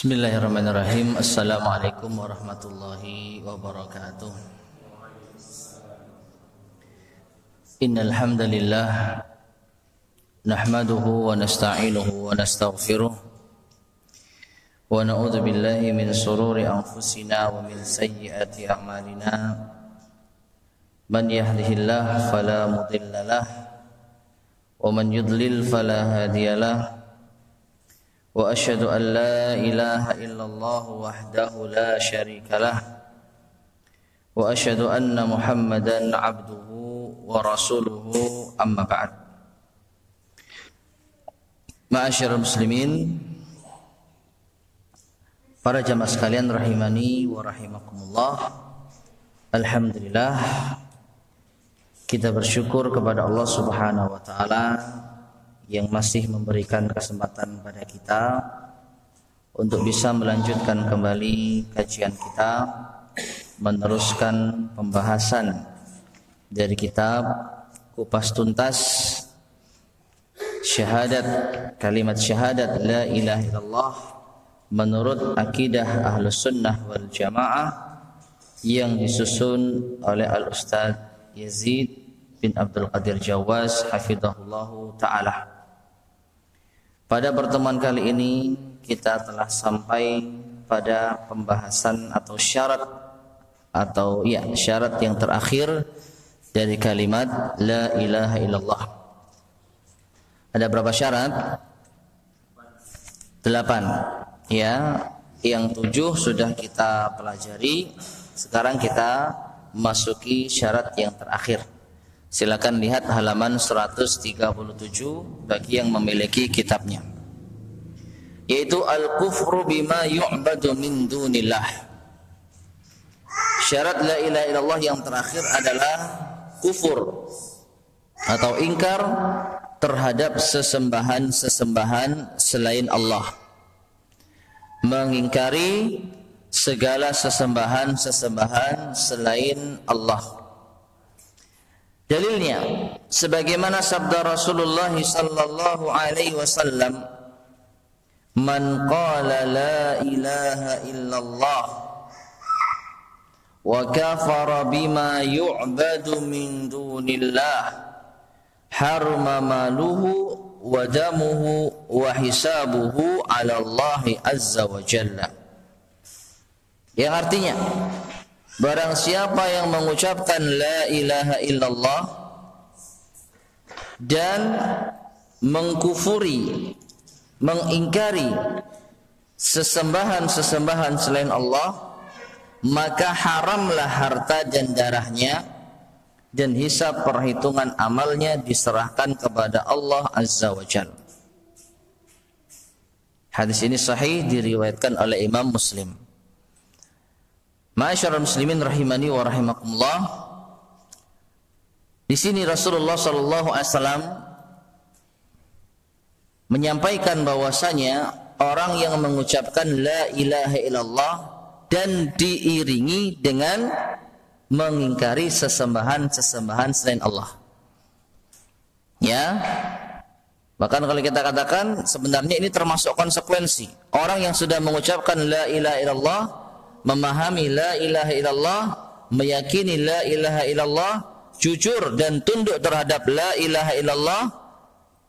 Bismillahirrahmanirrahim. Assalamualaikum warahmatullahi wabarakatuh. Innal hamdalillah nahmaduhu wa nasta'inuhu wa nastaghfiruh wa na'udzu billahi min shururi anfusina wa min sayyiati a'malina. Man yahdihillahu fala mudilla lahu wa man yudlil fala hadiyalah. Wa asyhadu an la ilaha illallah wahdahu la syarika lah wa asyhadu anna Muhammadan abduhu wa rasuluhu amma ba'd. Ma'asyiral muslimin, para jamaah sekalian rahimani wa rahimakumullah. Alhamdulillah, kita bersyukur kepada Allah Subhanahu wa taala yang masih memberikan kesempatan pada kita untuk bisa melanjutkan kembali kajian kita, meneruskan pembahasan dari kitab Kupas Tuntas Kalimat Syahadat La Ilaha Illallah menurut akidah Ahlus Sunnah wal Jamaah yang disusun oleh Al-Ustaz Yazid bin Abdul Qadir Jawaz hafizahullahu ta'ala. Pada pertemuan kali ini kita telah sampai pada pembahasan atau syarat yang terakhir dari kalimat La ilaha illallah. Ada berapa syarat? 8. Ya, yang 7 sudah kita pelajari. Sekarang kita memasuki syarat yang terakhir. Silakan lihat halaman 137 bagi yang memiliki kitabnya, yaitu al-kufru bima yu'badu min dunillah. Syarat la ilaha illallah yang terakhir adalah kufur atau ingkar terhadap sesembahan-sesembahan selain Allah. Mengingkari segala sesembahan-sesembahan selain Allah. Dalilnya sebagaimana sabda Rasulullah sallallahu alaihi wasallam, "Man qala la ilaha illallah wa kafara bima yu'badu min dunillah harma maluhu wa damuhu wa hisabuhu 'ala Allah azza wa jalla." Yang artinya, barang siapa yang mengucapkan la ilaha illallah dan mengkufuri, mengingkari sesembahan-sesembahan selain Allah, maka haramlah harta dan darahnya, dan hisab perhitungan amalnya diserahkan kepada Allah azza wa jalla. Hadis ini sahih, diriwayatkan oleh Imam Muslim. Ma'asyiral muslimin rahimani wa rahimakumullah. Di sini Rasulullah sallallahu alaihi wasallam menyampaikan bahwasanya orang yang mengucapkan la ilaha illallah dan diiringi dengan mengingkari sesembahan-sesembahan selain Allah. Ya. Bahkan kalau kita katakan sebenarnya ini termasuk konsekuensi. Orang yang sudah mengucapkan la ilaha illallah, memahami la ilaha illallah, meyakini la ilaha illallah, jujur dan tunduk terhadap la ilaha illallah,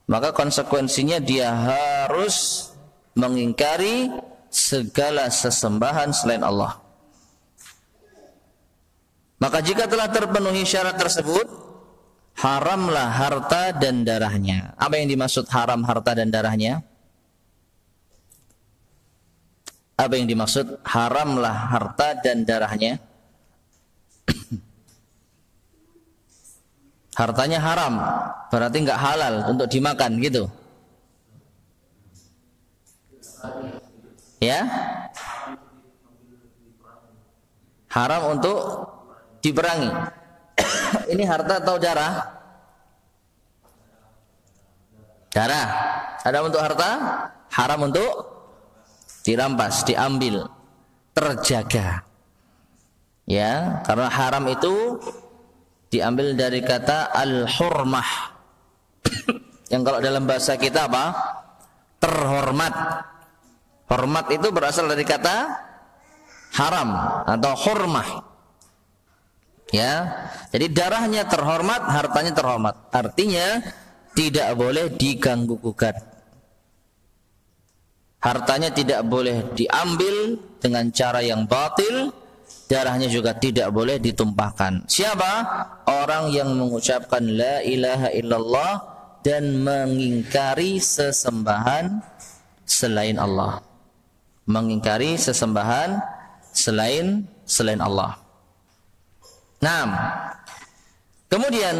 maka konsekuensinya dia harus mengingkari segala sesembahan selain Allah. Maka jika telah terpenuhi syarat tersebut, haramlah harta dan darahnya. Apa yang dimaksud haram harta dan darahnya? Apa yang dimaksud haramlah harta dan darahnya? Hartanya haram, berarti enggak halal untuk dimakan gitu. Ya? Haram untuk diperangi. Ini harta atau darah? Darah. Ada untuk harta, haram untuk dirampas, diambil, terjaga. Ya, karena haram itu diambil dari kata al-hurmah yang kalau dalam bahasa kita apa? Terhormat. Hormat itu berasal dari kata haram atau hurmah. Ya, jadi darahnya terhormat, hartanya terhormat. Artinya tidak boleh diganggu gugat. Hartanya tidak boleh diambil dengan cara yang batil, darahnya juga tidak boleh ditumpahkan. Siapa? Orang yang mengucapkan la ilaha illallah dan mengingkari sesembahan selain Allah. Mengingkari sesembahan selain Allah. Nah, kemudian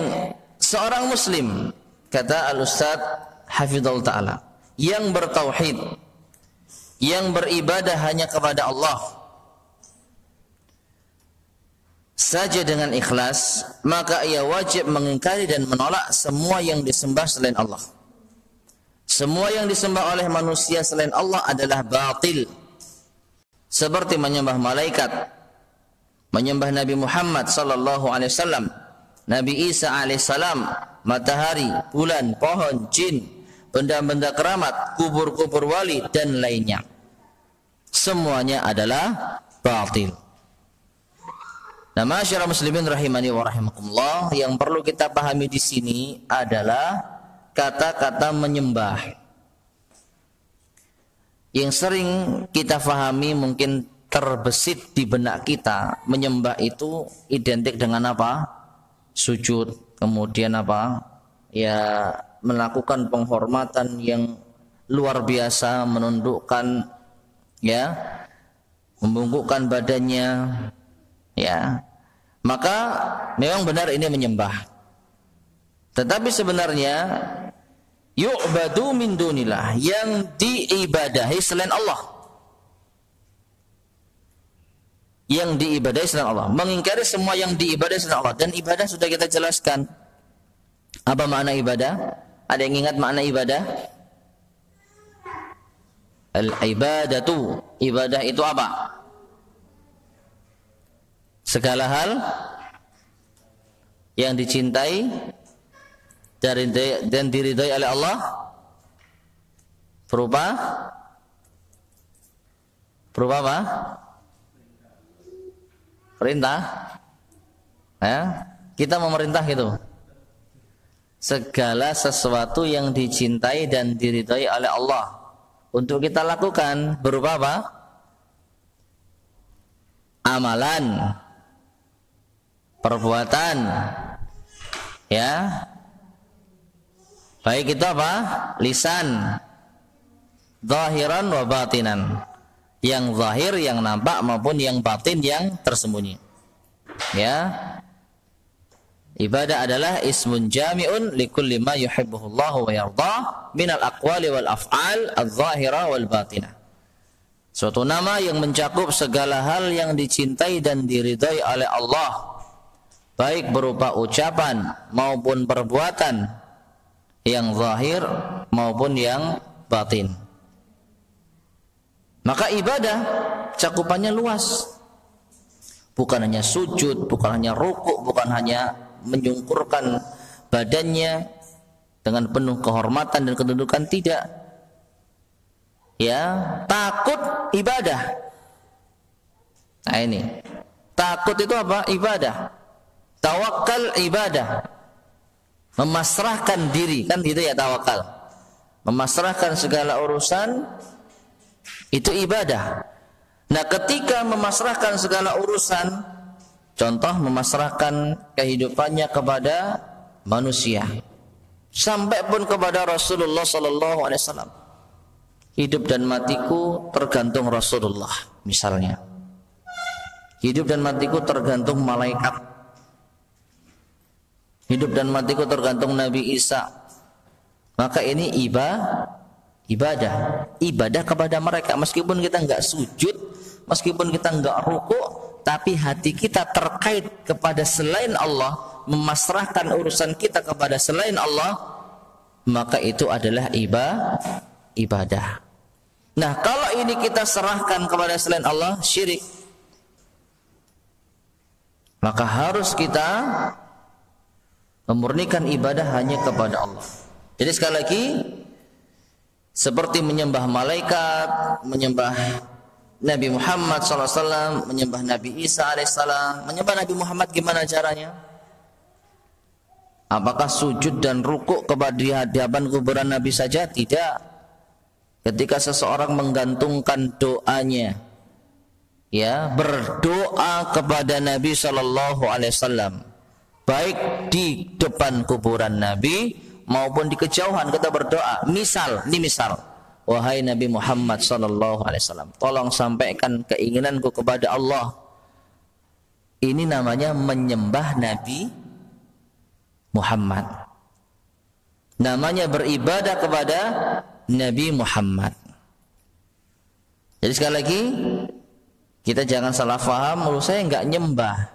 seorang muslim, kata Al-Ustaz Hafizahullah Ta'ala, yang bertauhid, yang beribadah hanya kepada Allah saja dengan ikhlas, maka ia wajib mengingkari dan menolak semua yang disembah selain Allah. Semua yang disembah oleh manusia selain Allah adalah batil. Seperti menyembah malaikat, menyembah Nabi Muhammad sallallahu alaihi wasallam, Nabi Isa alaihi salam, matahari, bulan, pohon, jin, benda-benda keramat, kubur-kubur wali dan lainnya. Semuanya adalah batil. Nah, masyarakat muslimin rahimani wa rahimakumullah, yang perlu kita pahami di sini adalah kata-kata menyembah. Yang sering kita pahami mungkin terbesit di benak kita, menyembah itu identik dengan apa? Sujud, kemudian apa? Ya, melakukan penghormatan yang luar biasa, menundukkan, ya, membungkukkan badannya, ya. Maka memang benar ini menyembah. Tetapi sebenarnya yu'badu min dunillah, yang diibadahi selain Allah. Yang diibadahi selain Allah, mengingkari semua yang diibadahi selain Allah. Dan ibadah sudah kita jelaskan. Apa makna ibadah? Ada yang ingat makna ibadah? Al-ibadatu, ibadah itu apa? Segala hal yang dicintai dan diridhai oleh Allah berupa apa? Perintah. Ya, kita memerintah itu. Segala sesuatu yang dicintai dan diridhai oleh Allah untuk kita lakukan berupa apa? Amalan, perbuatan, ya, baik itu apa? Lisan, zahiran wa batinan, yang zahir, yang nampak, maupun yang batin, yang tersembunyi. Ya, ibadah adalah ismun jami'un likulli ma yuhibbuhullahu wa yardah minal aqwali wal af'al adz-zahira wal batinah. Suatu nama yang mencakup segala hal yang dicintai dan diridhai oleh Allah, baik berupa ucapan maupun perbuatan, yang zahir maupun yang batin. Maka ibadah cakupannya luas. Bukan hanya sujud, bukan hanya rukuk, bukan hanya menyungkurkan badannya dengan penuh kehormatan dan kedudukan, tidak. Ya, takut ibadah. Nah ini, takut itu apa? Ibadah. Tawakal ibadah. Memasrahkan diri, kan gitu ya tawakal. Memasrahkan segala urusan itu ibadah. Nah, ketika memasrahkan segala urusan, contoh memasrahkan kehidupannya kepada manusia, sampai pun kepada Rasulullah sallallahu alaihi wasallam. Hidup dan matiku tergantung Rasulullah, misalnya. Hidup dan matiku tergantung malaikat. Hidup dan matiku tergantung Nabi Isa. Maka ini ibadah kepada mereka. Meskipun kita enggak sujud, meskipun kita enggak rukuk, tapi hati kita terkait kepada selain Allah, memasrahkan urusan kita kepada selain Allah, maka itu adalah ibadah. Nah, kalau ini kita serahkan kepada selain Allah, syirik. Maka harus kita memurnikan ibadah hanya kepada Allah. Jadi sekali lagi, seperti menyembah malaikat, menyembah Nabi Muhammad SAW, menyembah Nabi Isa alaihissalam. Menyembah Nabi Muhammad gimana caranya? Apakah sujud dan rukuk kepada hadapan kuburan Nabi saja? Tidak. Ketika seseorang menggantungkan doanya, ya, berdoa kepada Nabi SAW, baik di depan kuburan Nabi maupun di kejauhan kita berdoa. Misal, wahai Nabi Muhammad SAW, tolong sampaikan keinginanku kepada Allah. Ini namanya menyembah Nabi Muhammad. Namanya beribadah kepada Nabi Muhammad. Jadi sekali lagi, kita jangan salah faham, menurut saya enggak nyembah.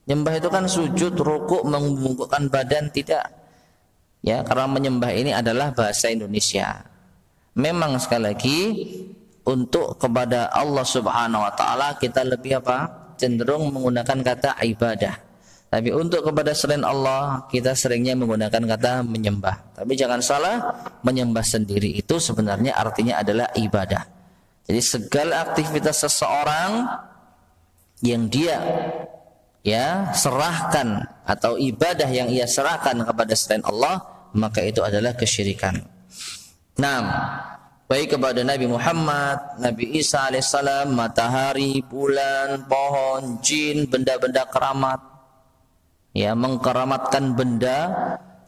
Nyembah itu kan sujud, rukuk, membungkukkan badan, tidak. Ya, karena menyembah ini adalah bahasa Indonesia. Memang sekali lagi untuk kepada Allah Subhanahu wa taala kita lebih cenderung menggunakan kata ibadah. Tapi untuk kepada selain Allah kita seringnya menggunakan kata menyembah. Tapi jangan salah, menyembah sendiri itu sebenarnya artinya adalah ibadah. Jadi segala aktivitas seseorang yang dia serahkan atau ibadah yang ia serahkan kepada selain Allah, maka itu adalah kesyirikan. Nah, baik kepada Nabi Muhammad, Nabi Isa alaihissalam, matahari, bulan, pohon, jin, benda-benda keramat, mengkeramatkan benda,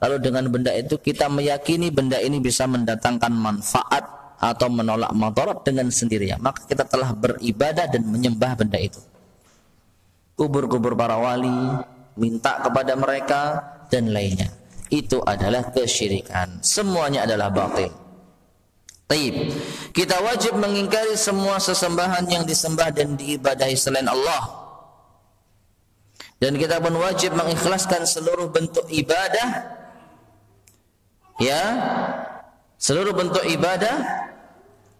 lalu dengan benda itu kita meyakini benda ini bisa mendatangkan manfaat atau menolak madarat dengan sendirinya, maka kita telah beribadah dan menyembah benda itu. Kubur-kubur para wali, minta kepada mereka dan lainnya, itu adalah kesyirikan. Semuanya adalah batil. Taib. Kita wajib mengingkari semua sesembahan yang disembah dan diibadahi selain Allah. Dan kita pun wajib mengikhlaskan seluruh bentuk ibadah, seluruh bentuk ibadah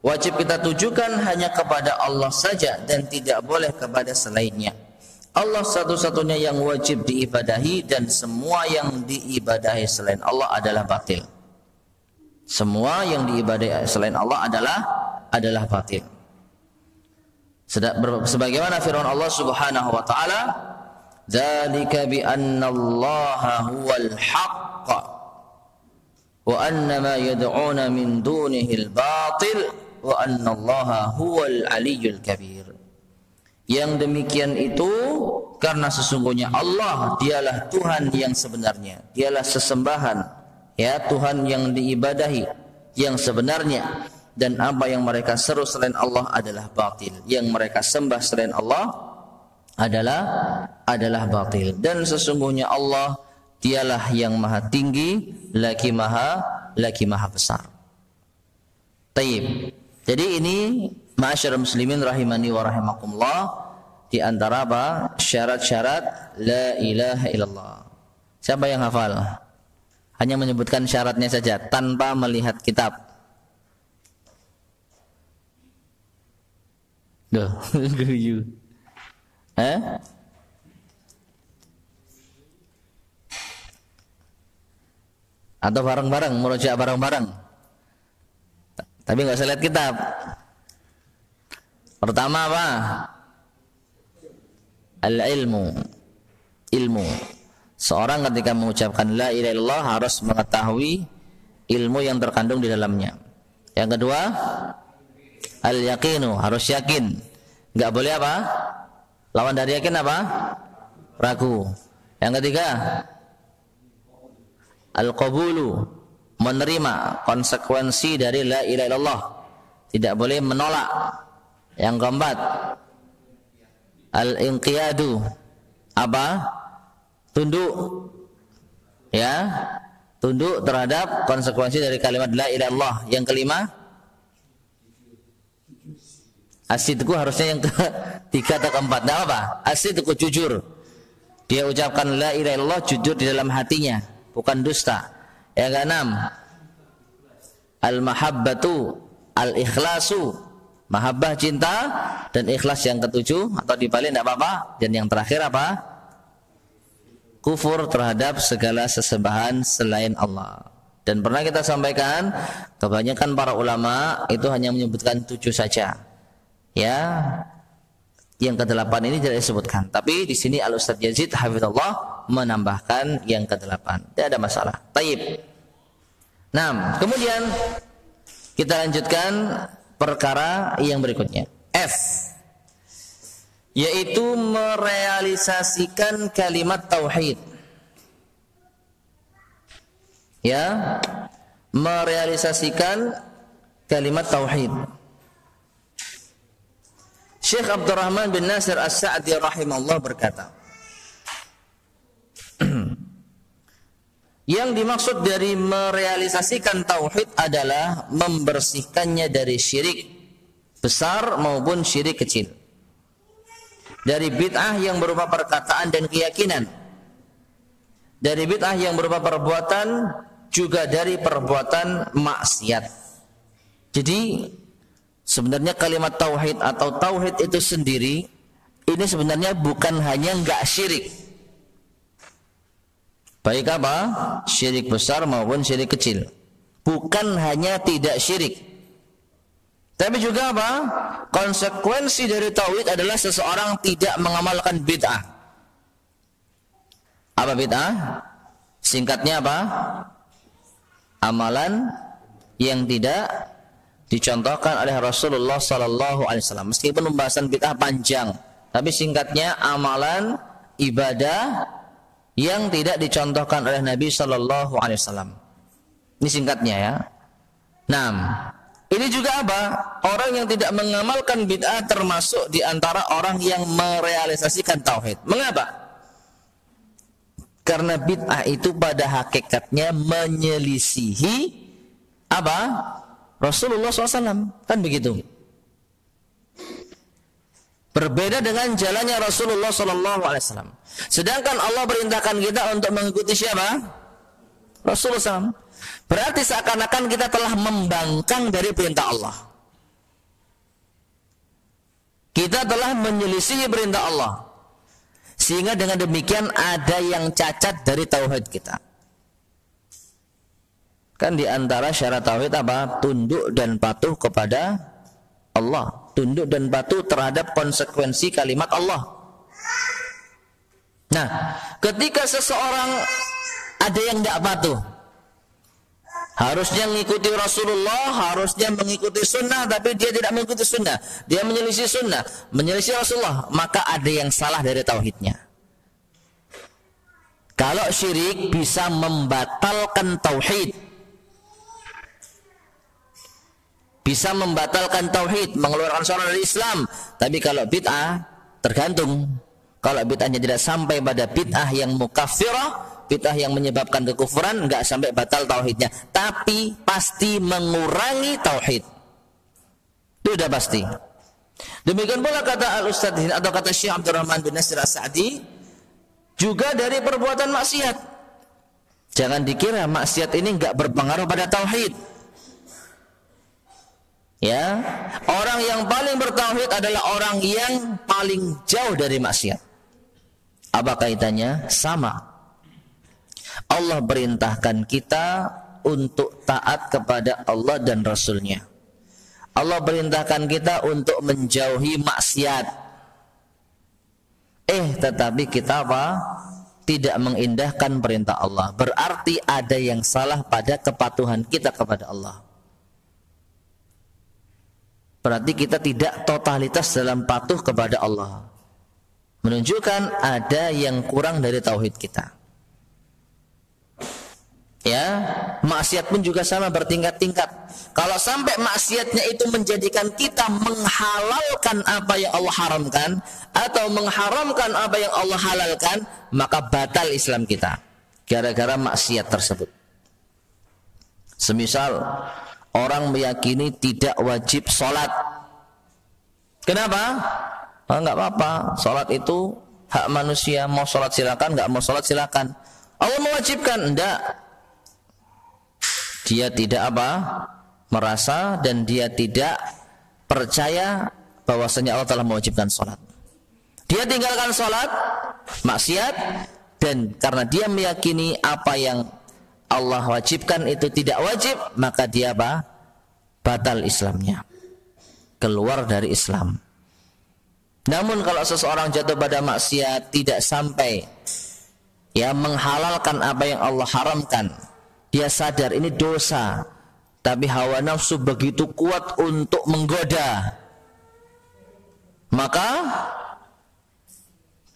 wajib kita tujukan hanya kepada Allah saja dan tidak boleh kepada selainnya. Allah satu-satunya yang wajib diibadahi dan semua yang diibadahi selain Allah adalah batil. Semua yang diibadahi selain Allah adalah batil. Sebagaimana firman Allah Subhanahu wa taala, "Dzalika bi anna Allaha huwal haqq wa anna ma yad'una min dunihi al-batil wa anna Allaha huwal aliyyul kabir." Yang demikian itu karena sesungguhnya Allah dialah Tuhan yang sebenarnya, dialah sesembahan, Tuhan yang diibadahi yang sebenarnya, dan apa yang mereka seru selain Allah adalah batil. Yang mereka sembah selain Allah adalah batil. Dan sesungguhnya Allah dialah yang maha tinggi lagi maha besar. Taib. Jadi ini ma'asyiral muslimin rahimani wa rahimakumullah, di antara syarat-syarat la ilaha illallah. Siapa yang hafal? Hanya menyebutkan syaratnya saja tanpa melihat kitab. Duh, guyu. Atau bareng-bareng, murojaah bareng-bareng. Tapi nggak usah lihat kitab. Pertama apa? Al-ilmu. Ilmu. Seorang ketika mengucapkan la ilaha illallah harus mengetahui ilmu yang terkandung di dalamnya. Yang kedua, al-yaqinu, harus yakin. Enggak boleh apa? Lawan dari yakin apa? Ragu. Yang ketiga, al-qabulu, menerima konsekuensi dari la ilaha illallah. Tidak boleh menolak. Yang keempat, al-inqiyadu, apa? Tunduk, tunduk terhadap konsekuensi dari kalimat la ilaha illallah. Yang kelima, asidku, harusnya yang ketiga atau keempat. Nah, apa? Asidku, jujur. Dia ucapkan la ilaha illallah jujur di dalam hatinya, bukan dusta. Yang keenam, al-mahabbatu, al-ikhlasu, mahabbah cinta, dan ikhlas yang ketujuh atau dibalik tidak apa-apa. Dan yang terakhir apa? Kufur terhadap segala sesembahan selain Allah. Dan pernah kita sampaikan, kebanyakan para ulama itu hanya menyebutkan 7 saja. Ya, yang ke-8 ini tidak disebutkan. Tapi di sini Al-Ustadz Yazid hafizallah menambahkan yang ke-8. Tidak ada masalah. Taib. Nah, kemudian kita lanjutkan perkara yang berikutnya. F, yaitu merealisasikan kalimat tauhid. Ya, merealisasikan kalimat tauhid. Syekh Abdurrahman bin Nasir As-Sa'di rahimahullah berkata, yang dimaksud dari merealisasikan tauhid adalah membersihkannya dari syirik besar maupun syirik kecil, dari bid'ah yang berupa perkataan dan keyakinan, dari bid'ah yang berupa perbuatan, juga dari perbuatan maksiat. Jadi sebenarnya kalimat tauhid atau tauhid itu sendiri ini sebenarnya bukan hanya enggak syirik, baik apa? Syirik besar maupun syirik kecil. Bukan hanya tidak syirik, tapi juga apa? Konsekuensi dari tauhid adalah seseorang tidak mengamalkan bid'ah. Apa bid'ah? Singkatnya apa? Amalan yang tidak dicontohkan oleh Rasulullah sallallahu alaihi wasallam. Meskipun pembahasan bid'ah panjang, tapi singkatnya amalan ibadah yang tidak dicontohkan oleh Nabi sallallahu alaihi wasallam. Ini singkatnya ya. Nah, ini juga apa? Orang yang tidak mengamalkan bid'ah termasuk di antara orang yang merealisasikan tauhid. Mengapa? Karena bid'ah itu pada hakikatnya menyelisihi apa? Rasulullah SAW. Kan begitu. Berbeda dengan jalannya Rasulullah SAW. Sedangkan Allah perintahkan kita untuk mengikuti siapa? Rasulullah SAW. Berarti seakan-akan kita telah membangkang dari perintah Allah. Kita telah menyelisihi perintah Allah. Sehingga dengan demikian ada yang cacat dari tauhid kita. Kan di antara syarat tauhid apa? Tunduk dan patuh kepada Allah. Tunduk dan patuh terhadap konsekuensi kalimat Allah. Nah, ketika seseorang ada yang tidak patuh, harusnya mengikuti Rasulullah, harusnya mengikuti sunnah, tapi dia tidak mengikuti sunnah, dia menyelisih sunnah, menyelisih Rasulullah, maka ada yang salah dari tauhidnya. Kalau syirik bisa membatalkan tauhid, bisa membatalkan tauhid, mengeluarkan seorang dari Islam. Tapi kalau bid'ah, tergantung. Kalau bid'ahnya tidak sampai pada bid'ah yang mukaffirah, bid'ah yang menyebabkan kekufuran, enggak sampai batal tauhidnya, tapi pasti mengurangi tauhid. Itu sudah pasti. Demikian pula kata Al-Ustadz atau kata Syekh Abdurrahman bin Nasir As-Sa'di, juga dari perbuatan maksiat. Jangan dikira maksiat ini enggak berpengaruh pada tauhid. Ya, orang yang paling bertauhid adalah orang yang paling jauh dari maksiat. Apa kaitannya? Sama. Allah perintahkan kita untuk taat kepada Allah dan Rasulnya. Allah perintahkan kita untuk menjauhi maksiat. Tetapi kita apa? Tidak mengindahkan perintah Allah. Berarti ada yang salah pada kepatuhan kita kepada Allah. Berarti kita tidak totalitas dalam patuh kepada Allah. Menunjukkan ada yang kurang dari tauhid kita. Ya, maksiat pun juga sama, bertingkat-tingkat. Kalau sampai maksiatnya itu menjadikan kita menghalalkan apa yang Allah haramkan atau mengharamkan apa yang Allah halalkan, maka batal Islam kita gara-gara maksiat tersebut. Semisal orang meyakini tidak wajib sholat. Kenapa? Enggak apa-apa, sholat itu hak manusia, mau sholat silakan, enggak mau sholat silakan. Allah mewajibkan, enggak. Dia tidak apa? Merasa dan dia tidak percaya bahwasanya Allah telah mewajibkan sholat. Dia tinggalkan sholat, maksiat, dan karena dia meyakini apa yang Allah wajibkan itu tidak wajib, maka dia apa? Batal Islamnya, keluar dari Islam. Namun kalau seseorang jatuh pada maksiat, tidak sampai menghalalkan apa yang Allah haramkan, dia sadar ini dosa, tapi hawa nafsu begitu kuat untuk menggoda, maka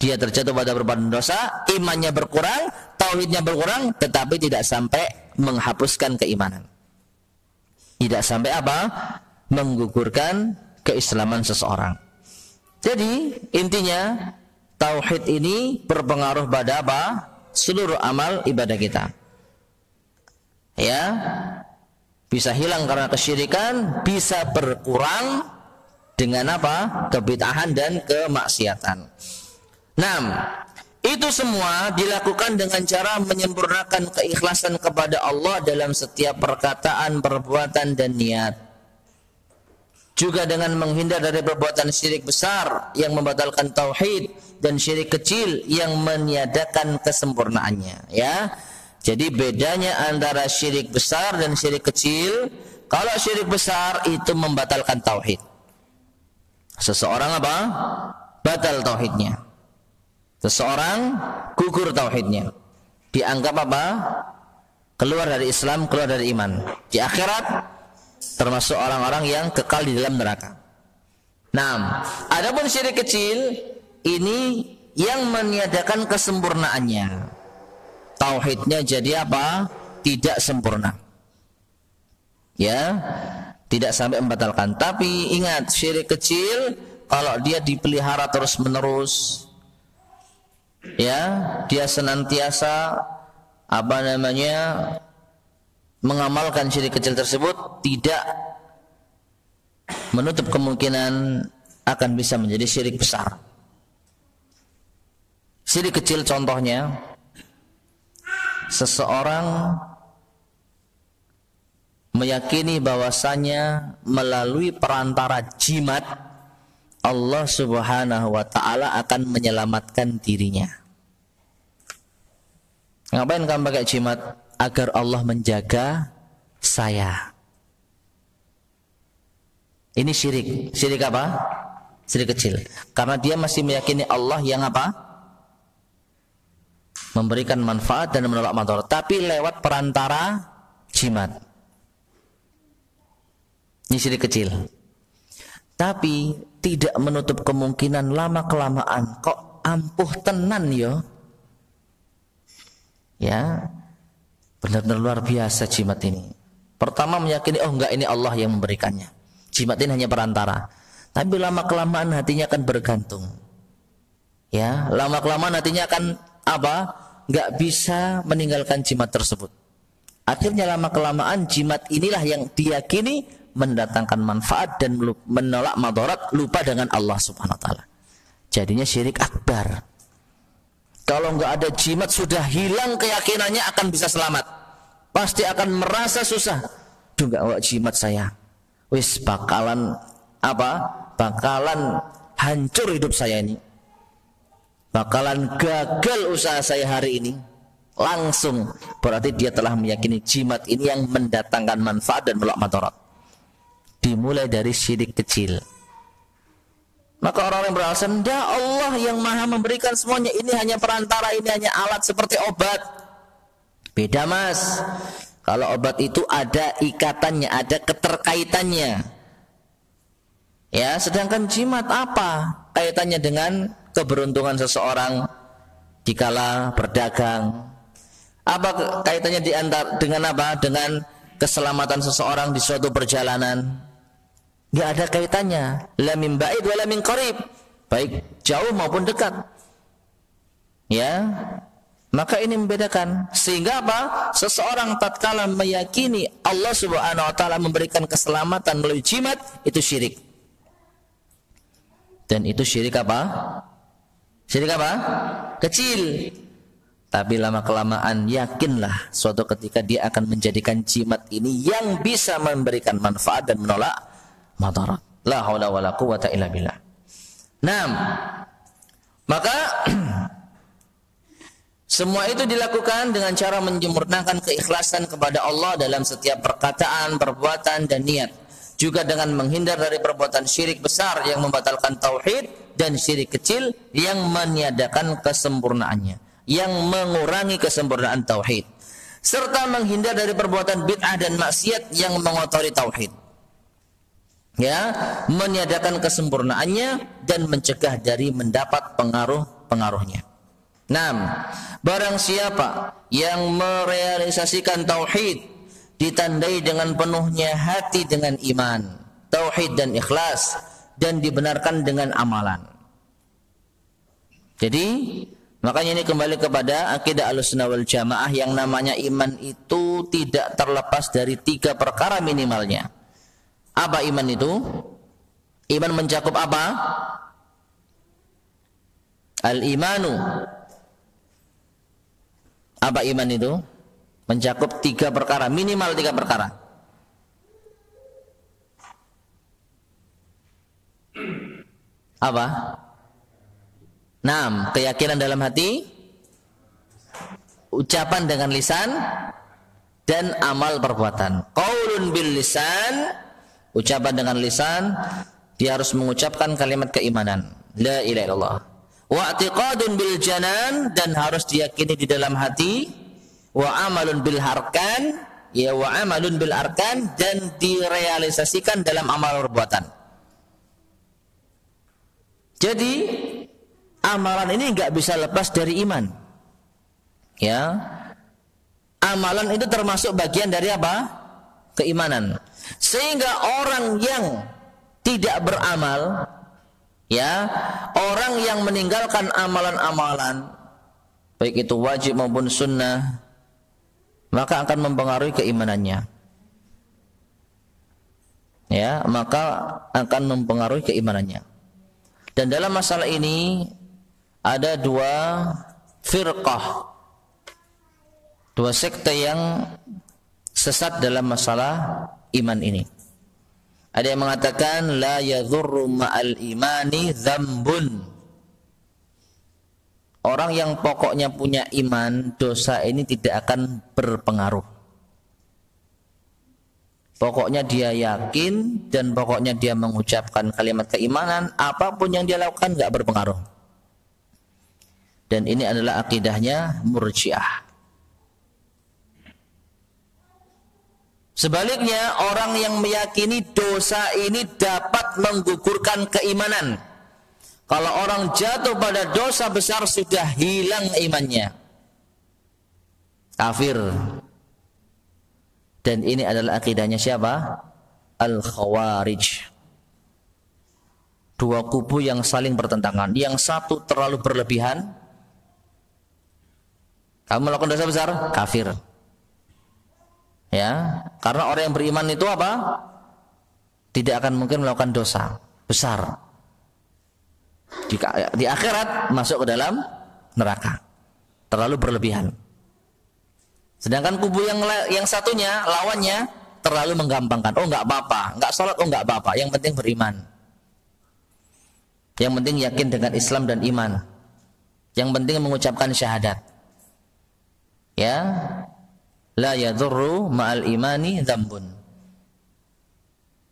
dia terjatuh pada perbuatan dosa, imannya berkurang, tauhidnya berkurang, tetapi tidak sampai menghapuskan keimanan. Tidak sampai apa? Menggugurkan keislaman seseorang. Jadi intinya tauhid ini berpengaruh pada apa? Seluruh amal ibadah kita. Ya, bisa hilang karena kesyirikan, bisa berkurang dengan apa? Kebid'ahan dan kemaksiatan. Itu semua dilakukan dengan cara menyempurnakan keikhlasan kepada Allah dalam setiap perkataan, perbuatan, dan niat. Juga dengan menghindar dari perbuatan syirik besar yang membatalkan tauhid dan syirik kecil yang meniadakan kesempurnaannya. Ya, jadi bedanya antara syirik besar dan syirik kecil. Kalau syirik besar itu membatalkan tauhid. Seseorang apa? Batal tauhidnya. Seseorang gugur tauhidnya, dianggap apa? Keluar dari Islam, keluar dari iman. Di akhirat termasuk orang-orang yang kekal di dalam neraka. Adapun syirik kecil ini yang meniadakan kesempurnaannya. Tauhidnya jadi apa? Tidak sempurna. Ya, tidak sampai membatalkan. Tapi ingat, syirik kecil kalau dia dipelihara terus-menerus, dia senantiasa mengamalkan syirik kecil tersebut, tidak menutup kemungkinan akan bisa menjadi syirik besar. Syirik kecil contohnya, seseorang meyakini bahwasanya melalui perantara jimat Allah Subhanahu wa ta'ala akan menyelamatkan dirinya. Ngapain kamu pakai jimat? Agar Allah menjaga saya. Ini syirik. Syirik apa? Syirik kecil. Karena dia masih meyakini Allah yang apa? Memberikan manfaat dan menolak madarat, tapi lewat perantara jimat. Ini syirik kecil. Tapi tidak menutup kemungkinan lama-kelamaan kok ampuh tenan ya, benar-benar luar biasa jimat ini. Pertama meyakini, oh enggak, ini Allah yang memberikannya, jimat ini hanya perantara. Tapi lama-kelamaan hatinya akan bergantung. Ya, lama-kelamaan hatinya akan apa? Enggak bisa meninggalkan jimat tersebut. Akhirnya lama-kelamaan jimat inilah yang diyakini mendatangkan manfaat dan menolak madarat, lupa dengan Allah Subhanahu wa ta'ala. Jadinya syirik akbar. Kalau enggak ada jimat, sudah hilang keyakinannya akan bisa selamat. Pasti akan merasa susah. Duh, enggak ada jimat saya, wis bakalan hancur hidup saya ini, bakalan gagal usaha saya hari ini. Langsung berarti dia telah meyakini jimat ini yang mendatangkan manfaat dan menolak madarat. Dimulai dari syirik kecil. Maka orang yang beralasan, ya Allah yang maha memberikan semuanya, ini hanya perantara, ini hanya alat seperti obat. Beda mas. Kalau obat itu ada ikatannya, ada keterkaitannya. Ya, sedangkan jimat apa kaitannya dengan keberuntungan seseorang dikala berdagang? Apa kaitannya dengan apa? Dengan keselamatan seseorang di suatu perjalanan? Enggak ada kaitannya. La min ba'id wa la min qarib. Baik jauh maupun dekat. Ya. Maka ini membedakan. Sehingga apa? Seseorang tatkala meyakini Allah Subhanahu wa ta'ala memberikan keselamatan melalui jimat, itu syirik. Dan itu syirik apa? Syirik apa? Kecil. Tapi lama-kelamaan yakinlah suatu ketika dia akan menjadikan jimat ini yang bisa memberikan manfaat dan menolak madarat. La haula wala quwata illa billah. Maka Semua itu dilakukan dengan cara menyempurnakan keikhlasan kepada Allah dalam setiap perkataan, perbuatan, dan niat. Juga dengan menghindar dari perbuatan syirik besar yang membatalkan tauhid dan syirik kecil yang meniadakan kesempurnaannya, yang mengurangi kesempurnaan tauhid, serta menghindar dari perbuatan bid'ah dan maksiat yang mengotori tauhid, ya, meniadakan kesempurnaannya dan mencegah dari mendapat pengaruh-pengaruhnya. 6. Barang siapa yang merealisasikan tauhid ditandai dengan penuhnya hati dengan iman, tauhid dan ikhlas, dan dibenarkan dengan amalan. Jadi makanya ini kembali kepada akidah Ahlussunnah wal Jamaah, yang namanya iman itu tidak terlepas dari 3 perkara minimalnya. Apa iman itu? Iman mencakup apa? Al-imanu. Apa iman itu? Mencakup 3 perkara, minimal 3 perkara. Apa? 6. Keyakinan dalam hati, ucapan dengan lisan, dan amal perbuatan. Qaulun bil lisan, ucapan dengan lisan, dia harus mengucapkan kalimat keimanan, la ilaha illallah. Wa i'tiqadun bil janan, dan harus diyakini di dalam hati. Wa amalun bil harkan, ya, wa amalun bil arkan, dan direalisasikan dalam amal perbuatan. Jadi amalan ini enggak bisa lepas dari iman, ya. Amalan itu termasuk bagian dari apa? Keimanan. Sehingga orang yang tidak beramal, ya, orang yang meninggalkan amalan-amalan, baik itu wajib maupun sunnah, maka akan mempengaruhi keimanannya, ya, maka akan mempengaruhi keimanannya. Dan dalam masalah ini ada 2 firqah, 2 sekte yang sesat dalam masalah iman ini. Ada yang mengatakan la yadhurru ma'al imani dzambun. Orang yang pokoknya punya iman, dosa ini tidak akan berpengaruh. Pokoknya dia yakin dan pokoknya dia mengucapkan kalimat keimanan, apapun yang dia lakukan enggak berpengaruh. Dan ini adalah akidahnya Murji'ah. Sebaliknya, orang yang meyakini dosa ini dapat menggugurkan keimanan. Kalau orang jatuh pada dosa besar, sudah hilang imannya, kafir. Dan ini adalah akidahnya siapa? Al-Khawarij. 2 kubu yang saling bertentangan. Yang satu terlalu berlebihan, kamu melakukan dosa besar, kafir. Ya, karena orang yang beriman itu apa? Tidak akan mungkin melakukan dosa besar. Jika di akhirat masuk ke dalam neraka. Terlalu berlebihan. Sedangkan kubu yang satunya, lawannya, terlalu menggampangkan. Oh, enggak apa-apa, enggak sholat, oh enggak apa-apa, yang penting beriman. Yang penting yakin dengan Islam dan iman. Yang penting mengucapkan syahadat. Ya, la yadurru ma'al imani dzambun.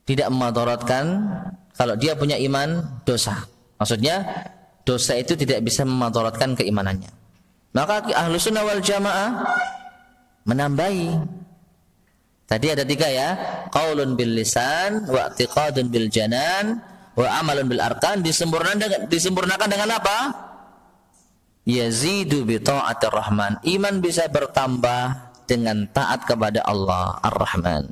Tidak memadaratkan kalau dia punya iman dosa. Maksudnya dosa itu tidak bisa memadaratkan keimanannya. Maka Ahlussunnah wal Jamaah menambahi. Tadi ada 3 ya, qaulun bil lisan, wa i'tiqadun bil janan, wa amalun bil arkan. Disempurnakan dengan apa? Yazidu bi ta'atir rahman. Iman bisa bertambah dengan taat kepada Allah Ar-Rahman.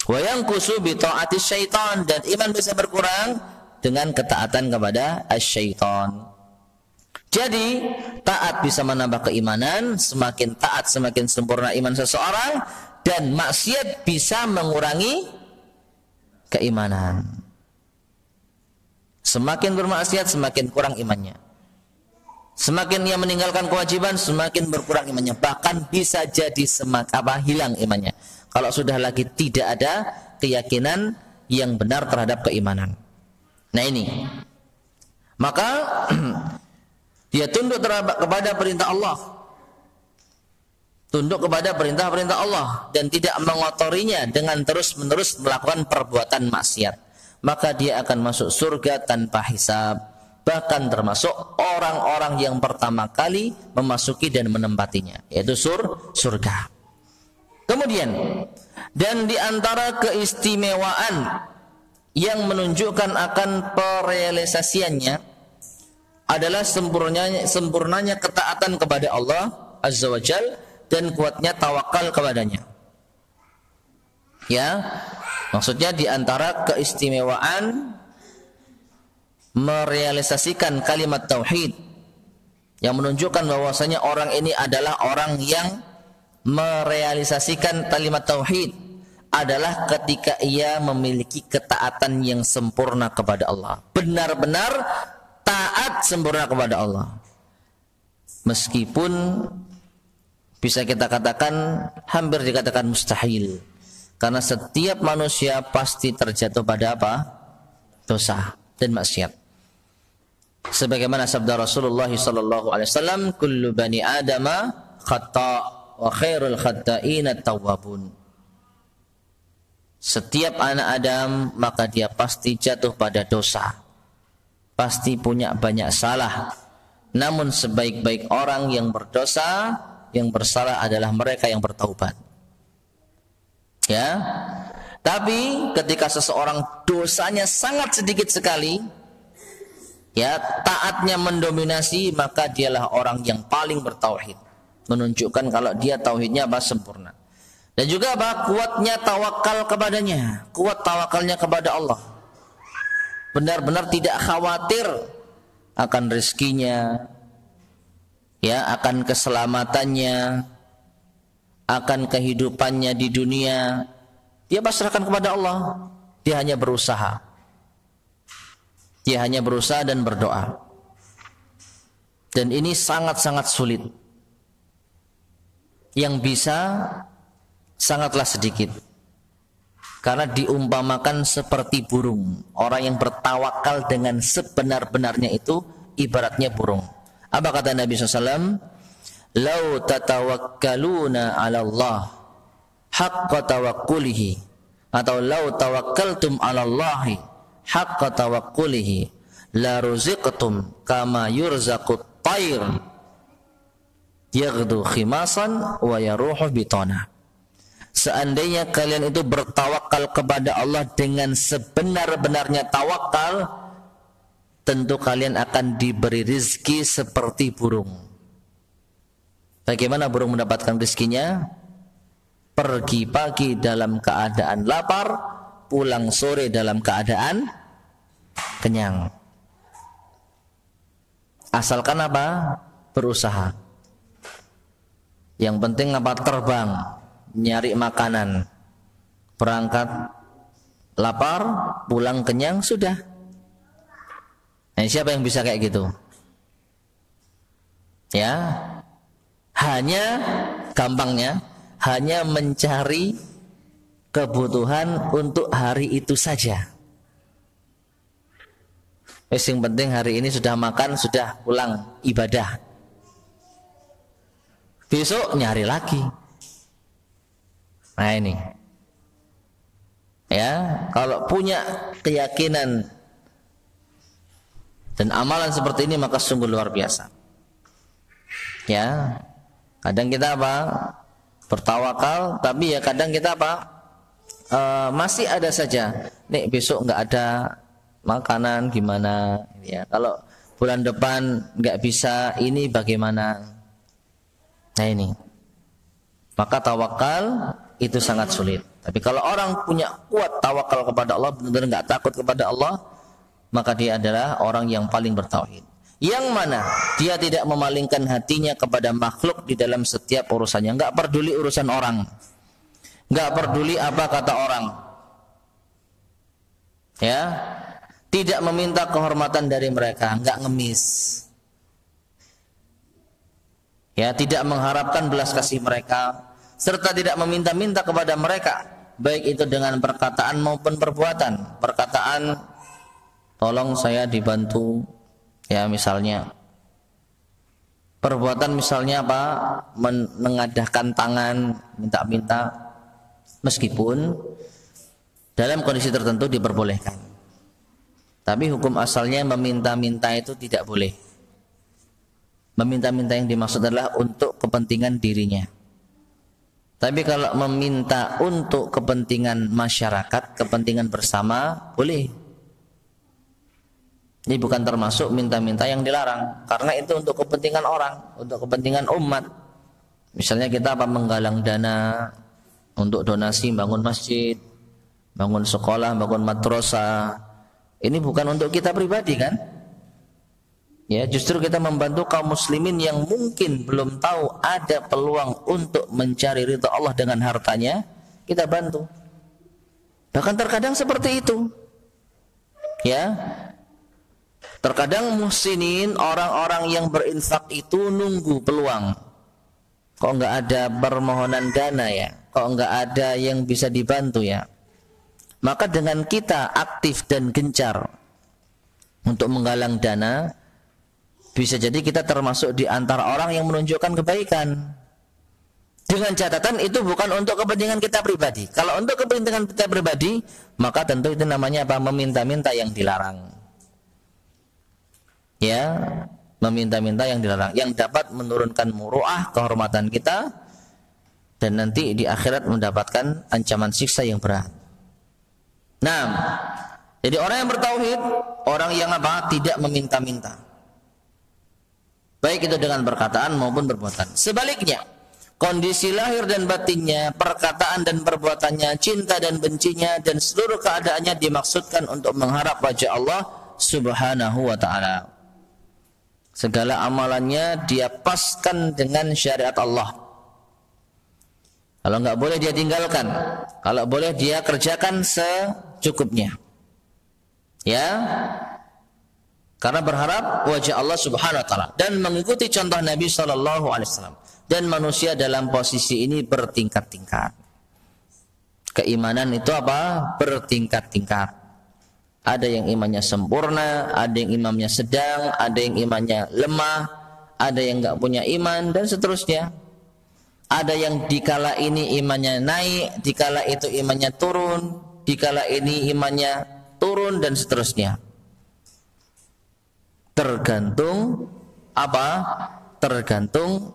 Wa yanqusu bi ta'atis syaitan, dan iman bisa berkurang dengan ketaatan kepada asy-syaitan. Jadi taat bisa menambah keimanan, semakin taat semakin sempurna iman seseorang, dan maksiat bisa mengurangi keimanan. Semakin bermaksiat semakin kurang imannya. Semakin ia meninggalkan kewajiban semakin berkurang imannya, bahkan bisa jadi hilang imannya. Kalau sudah lagi tidak ada keyakinan yang benar terhadap keimanan. Nah ini, maka dia tunduk kepada perintah Allah tunduk kepada perintah-perintah Allah dan tidak mengotorinya dengan terus-menerus melakukan perbuatan maksiat, maka dia akan masuk surga tanpa hisab, bahkan termasuk orang-orang yang pertama kali memasuki dan menempatinya, yaitu surga. Kemudian, dan di antara keistimewaan yang menunjukkan akan perealisasiannya adalah sempurnanya ketaatan kepada Allah Azza wa Jalla dan kuatnya tawakal kepadanya. Ya, maksudnya di antara keistimewaan merealisasikan kalimat tauhid yang menunjukkan bahwasanya orang ini adalah orang yang merealisasikan kalimat tauhid adalah ketika ia memiliki ketaatan yang sempurna kepada Allah, benar-benar taat sempurna kepada Allah, meskipun bisa kita katakan hampir dikatakan mustahil, karena setiap manusia pasti terjatuh pada apa? Dosa dan maksiat. Sebagaimana sabda Rasulullah sallallahu alaihi wasallam, kullu bani adama khata' wa khairul khata'ina tawwabun. Setiap anak Adam maka dia pasti jatuh pada dosa, pasti punya banyak salah. Namun sebaik-baik orang yang berdosa, yang bersalah adalah mereka yang bertaubat. Ya. Tapi ketika seseorang dosanya sangat sedikit sekali, ya, taatnya mendominasi, maka dialah orang yang paling bertauhid, menunjukkan kalau dia tauhidnya apa? Sempurna. Dan juga apa? Kuatnya tawakal kepadanya, kuat tawakalnya kepada Allah, benar-benar tidak khawatir akan rezekinya, ya, akan keselamatannya, akan kehidupannya di dunia. Dia pasrahkan kepada Allah. Dia hanya berusaha. Dia hanya berusaha dan berdoa. Dan ini sangat-sangat sulit. Yang bisa sangatlah sedikit. Karena diumpamakan seperti burung. Orang yang bertawakal dengan sebenar-benarnya itu ibaratnya burung. Apa kata Nabi SAW? Lau tatawakkaluna ala Allah haqqa tawakkulihi, atau lau tawakkaltum ala Allahi haqqa tawakkulihi la ruziqtum kama yurzaqut tayr yaghdu khimasan wa yaruhu bitana. Seandainya kalian itu bertawakal kepada Allah dengan sebenar-benarnya tawakal, tentu kalian akan diberi rizki seperti burung. Bagaimana burung mendapatkan rizkinya? Pergi pagi dalam keadaan lapar, pulang sore dalam keadaan kenyang. Asalkan apa? Berusaha. Yang penting apa? Terbang, nyari makanan, berangkat lapar, pulang kenyang, sudah. Nah, siapa yang bisa kayak gitu? Ya, hanya gampangnya hanya mencari kebutuhan untuk hari itu saja. Yang penting hari ini sudah makan, sudah pulang ibadah. Besok nyari lagi. Nah ini. Ya, kalau punya keyakinan dan amalan seperti ini maka sungguh luar biasa. Ya, kadang kita apa? Bertawakal, tapi ya kadang kita apa? Masih ada saja. Nih besok nggak ada makanan gimana? Ya, kalau bulan depan nggak bisa ini bagaimana? Nah ini. Maka tawakal itu sangat sulit. Tapi kalau orang punya kuat tawakal kepada Allah, benar-benar nggak takut kepada Allah, maka dia adalah orang yang paling bertauhid. Yang mana dia tidak memalingkan hatinya kepada makhluk di dalam setiap urusannya, nggak peduli urusan orang, nggak peduli apa kata orang, ya, tidak meminta kehormatan dari mereka, nggak ngemis, ya, tidak mengharapkan belas kasih mereka, serta tidak meminta-minta kepada mereka, baik itu dengan perkataan maupun perbuatan. Perkataan, tolong saya dibantu, ya misalnya perbuatan misalnya apa, menengadahkan tangan, minta-minta, meskipun dalam kondisi tertentu diperbolehkan. Tapi hukum asalnya meminta-minta itu tidak boleh. Meminta-minta yang dimaksud adalah untuk kepentingan dirinya. Tapi kalau meminta untuk kepentingan masyarakat, kepentingan bersama, boleh. Ini bukan termasuk minta-minta yang dilarang, karena itu untuk kepentingan orang, untuk kepentingan umat. Misalnya kita menggalang dana untuk donasi bangun masjid, bangun sekolah, bangun madrasah. Ini bukan untuk kita pribadi kan? Ya, justru kita membantu kaum muslimin yang mungkin belum tahu ada peluang untuk mencari ridha Allah dengan hartanya, kita bantu. Bahkan terkadang seperti itu. Ya. Terkadang muhsinin, orang-orang yang berinfak itu nunggu peluang. Kok enggak ada permohonan dana ya? Kok enggak ada yang bisa dibantu ya? Maka dengan kita aktif dan gencar untuk menggalang dana, bisa jadi kita termasuk di antara orang yang menunjukkan kebaikan. Dengan catatan itu bukan untuk kepentingan kita pribadi. Kalau untuk kepentingan kita pribadi, maka tentu itu namanya apa? Meminta-minta yang dilarang. Ya, meminta-minta yang dilarang, yang dapat menurunkan muruah kehormatan kita dan nanti di akhirat mendapatkan ancaman siksa yang berat. Nah, jadi orang yang bertauhid, orang yang apa? Tidak meminta-minta. Baik itu dengan perkataan maupun perbuatan. Sebaliknya, kondisi lahir dan batinnya, perkataan dan perbuatannya, cinta dan bencinya, dan seluruh keadaannya dimaksudkan untuk mengharap wajah Allah Subhanahu wa ta'ala. Segala amalannya dia paskan dengan syariat Allah. Kalau enggak boleh dia tinggalkan, kalau boleh dia kerjakan secukupnya. Ya, karena berharap wajah Allah Subhanahu wa ta'ala dan mengikuti contoh Nabi sallallahu alaihi wasallam. Dan manusia dalam posisi ini bertingkat-tingkat. Keimanan itu apa? Bertingkat-tingkat. Ada yang imannya sempurna, ada yang imannya sedang, ada yang imannya lemah, ada yang enggak punya iman dan seterusnya. Ada yang dikala ini imannya naik, dikala itu imannya turun, dikala ini imannya turun dan seterusnya. Tergantung apa? Tergantung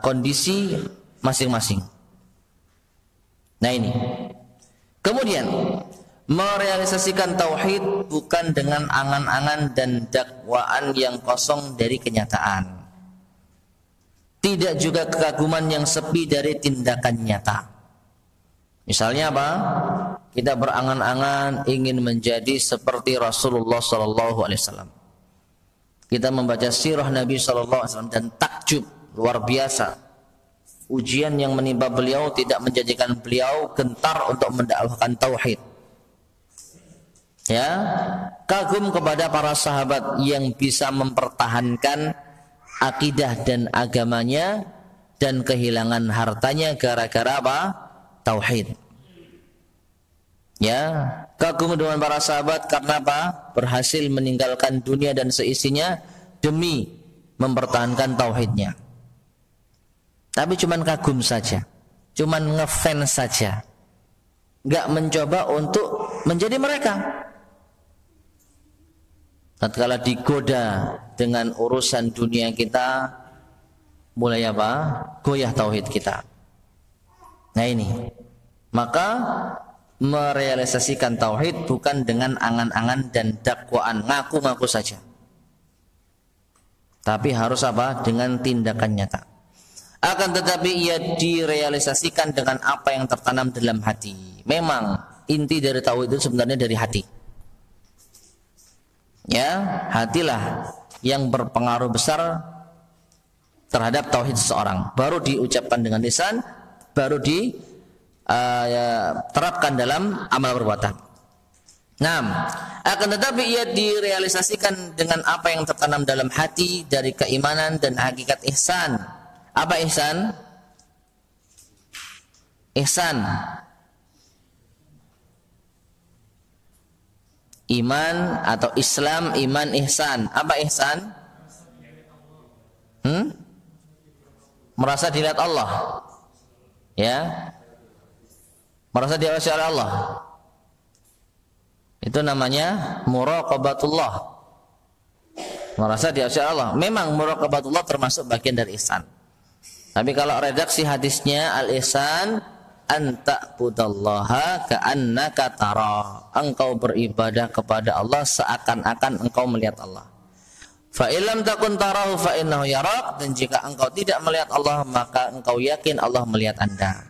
kondisi masing-masing. Nah ini. Kemudian merealisasikan tauhid bukan dengan angan-angan dan dakwaan yang kosong dari kenyataan. Tidak juga kekaguman yang sepi dari tindakan nyata. Misalnya apa? Kita berangan-angan ingin menjadi seperti Rasulullah SAW. Kita membaca sirah Nabi SAW dan takjub luar biasa. Ujian yang menimpa beliau tidak menjadikan beliau gentar untuk mendakwahkan tauhid. Ya, kagum kepada para sahabat yang bisa mempertahankan akidah dan agamanya dan kehilangan hartanya gara-gara apa? Tauhid. Ya, kagum dengan para sahabat karena apa? Berhasil meninggalkan dunia dan seisinya demi mempertahankan tauhidnya. Tapi cuman kagum saja, cuman ngefans saja, nggak mencoba untuk menjadi mereka. Tatkala digoda dengan urusan dunia kita, mulai apa? Goyah tauhid kita. Nah ini, maka merealisasikan tauhid bukan dengan angan-angan dan dakwaan ngaku-ngaku saja, tapi harus apa? Dengan tindakan nyata. Akan tetapi ia direalisasikan dengan apa yang tertanam dalam hati. Memang inti dari tauhid itu sebenarnya dari hati. Ya, hatilah yang berpengaruh besar terhadap tauhid seseorang. Baru diucapkan dengan lisan, baru diterapkan dalam amal perbuatan. Nah, akan tetapi ia direalisasikan dengan apa yang tertanam dalam hati dari keimanan dan hakikat ihsan. Apa ihsan? Ihsan, iman atau Islam, iman, ihsan. Apa ihsan? Merasa dilihat Allah. Ya. Merasa diawasi oleh Allah. Itu namanya muraqabatullah. Merasa diawasi oleh Allah. Memang muraqabatullah termasuk bagian dari ihsan. Tapi kalau redaksi hadisnya al-ihsan anta budallaha ka'annaka tara. Engkau beribadah kepada Allah seakan-akan engkau melihat Allah. Fa illam takun tarahu fa innahu yarak. Dan jika engkau tidak melihat Allah, maka engkau yakin Allah melihat Anda.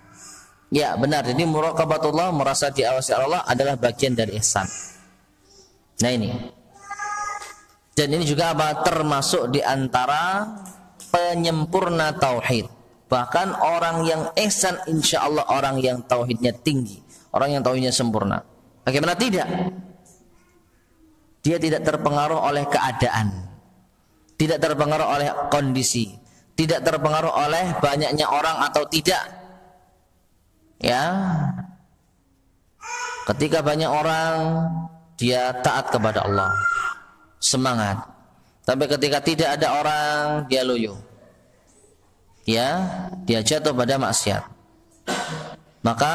Ya, benar. Jadi muraqabatullah, merasa diawasi Allah adalah bagian dari ihsan. Nah ini. Dan ini juga apa? Termasuk di antara penyempurna tauhid. Bahkan orang yang ihsan insya Allah orang yang tauhidnya tinggi, orang yang tauhidnya sempurna. Bagaimana tidak? Dia tidak terpengaruh oleh keadaan, tidak terpengaruh oleh kondisi, tidak terpengaruh oleh banyaknya orang atau tidak. Ya, ketika banyak orang dia taat kepada Allah, semangat. Tapi ketika tidak ada orang dia loyo. Ya, dia jatuh pada maksiat. Maka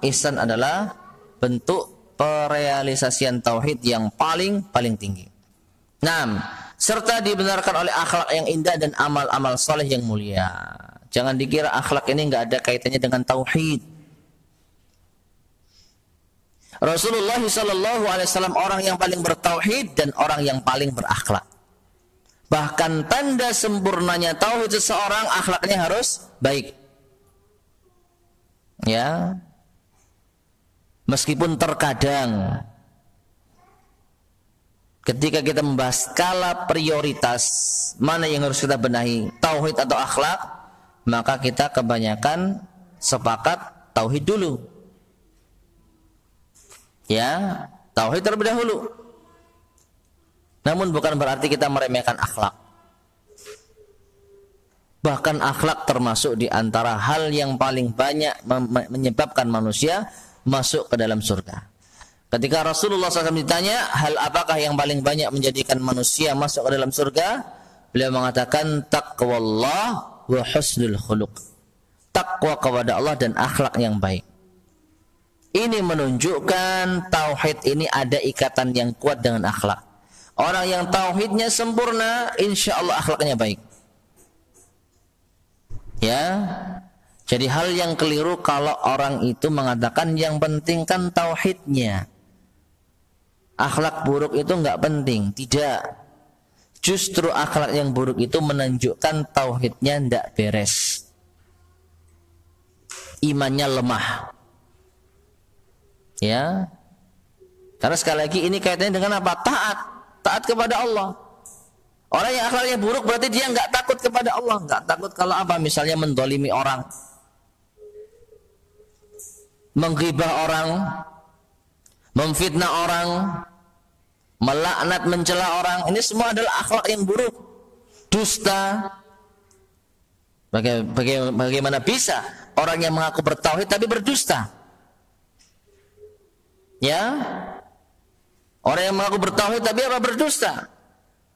ihsan adalah bentuk perealisasian tauhid yang paling tinggi. 6. Serta dibenarkan oleh akhlak yang indah dan amal-amal saleh yang mulia. Jangan dikira akhlak ini enggak ada kaitannya dengan tauhid. Rasulullah SAW orang yang paling bertauhid dan orang yang paling berakhlak. Bahkan tanda sempurnanya tauhid seseorang, akhlaknya harus baik. Ya. Meskipun terkadang ketika kita membahas skala prioritas mana yang harus kita benahi, tauhid atau akhlak, maka kita kebanyakan sepakat tauhid dulu. Ya, tauhid terlebih dahulu. Namun bukan berarti kita meremehkan akhlak. Bahkan akhlak termasuk di antara hal yang paling banyak menyebabkan manusia masuk ke dalam surga. Ketika Rasulullah SAW ditanya, hal apakah yang paling banyak menjadikan manusia masuk ke dalam surga? Beliau mengatakan, taqwallah wa husnul khuluq. Takwa kepada Allah dan akhlak yang baik. Ini menunjukkan tauhid ini ada ikatan yang kuat dengan akhlak. Orang yang tauhidnya sempurna, insya Allah akhlaknya baik. Ya, jadi hal yang keliru kalau orang itu mengatakan yang penting kan tauhidnya. Akhlak buruk itu enggak penting, tidak. Justru akhlak yang buruk itu menunjukkan tauhidnya enggak beres. Imannya lemah. Ya. Karena sekali lagi ini kaitannya dengan apa? Taat kepada Allah. Orang yang akhlaknya buruk berarti dia enggak takut kepada Allah, enggak takut kalau apa? Misalnya mendolimi orang, menggibah orang, memfitnah orang, melaknat, mencela orang. Ini semua adalah akhlak yang buruk. Dusta. Bagaimana bisa orang yang mengaku bertauhid tapi berdusta? Ya, orang yang mengaku bertauhid tapi apa? Berdusta.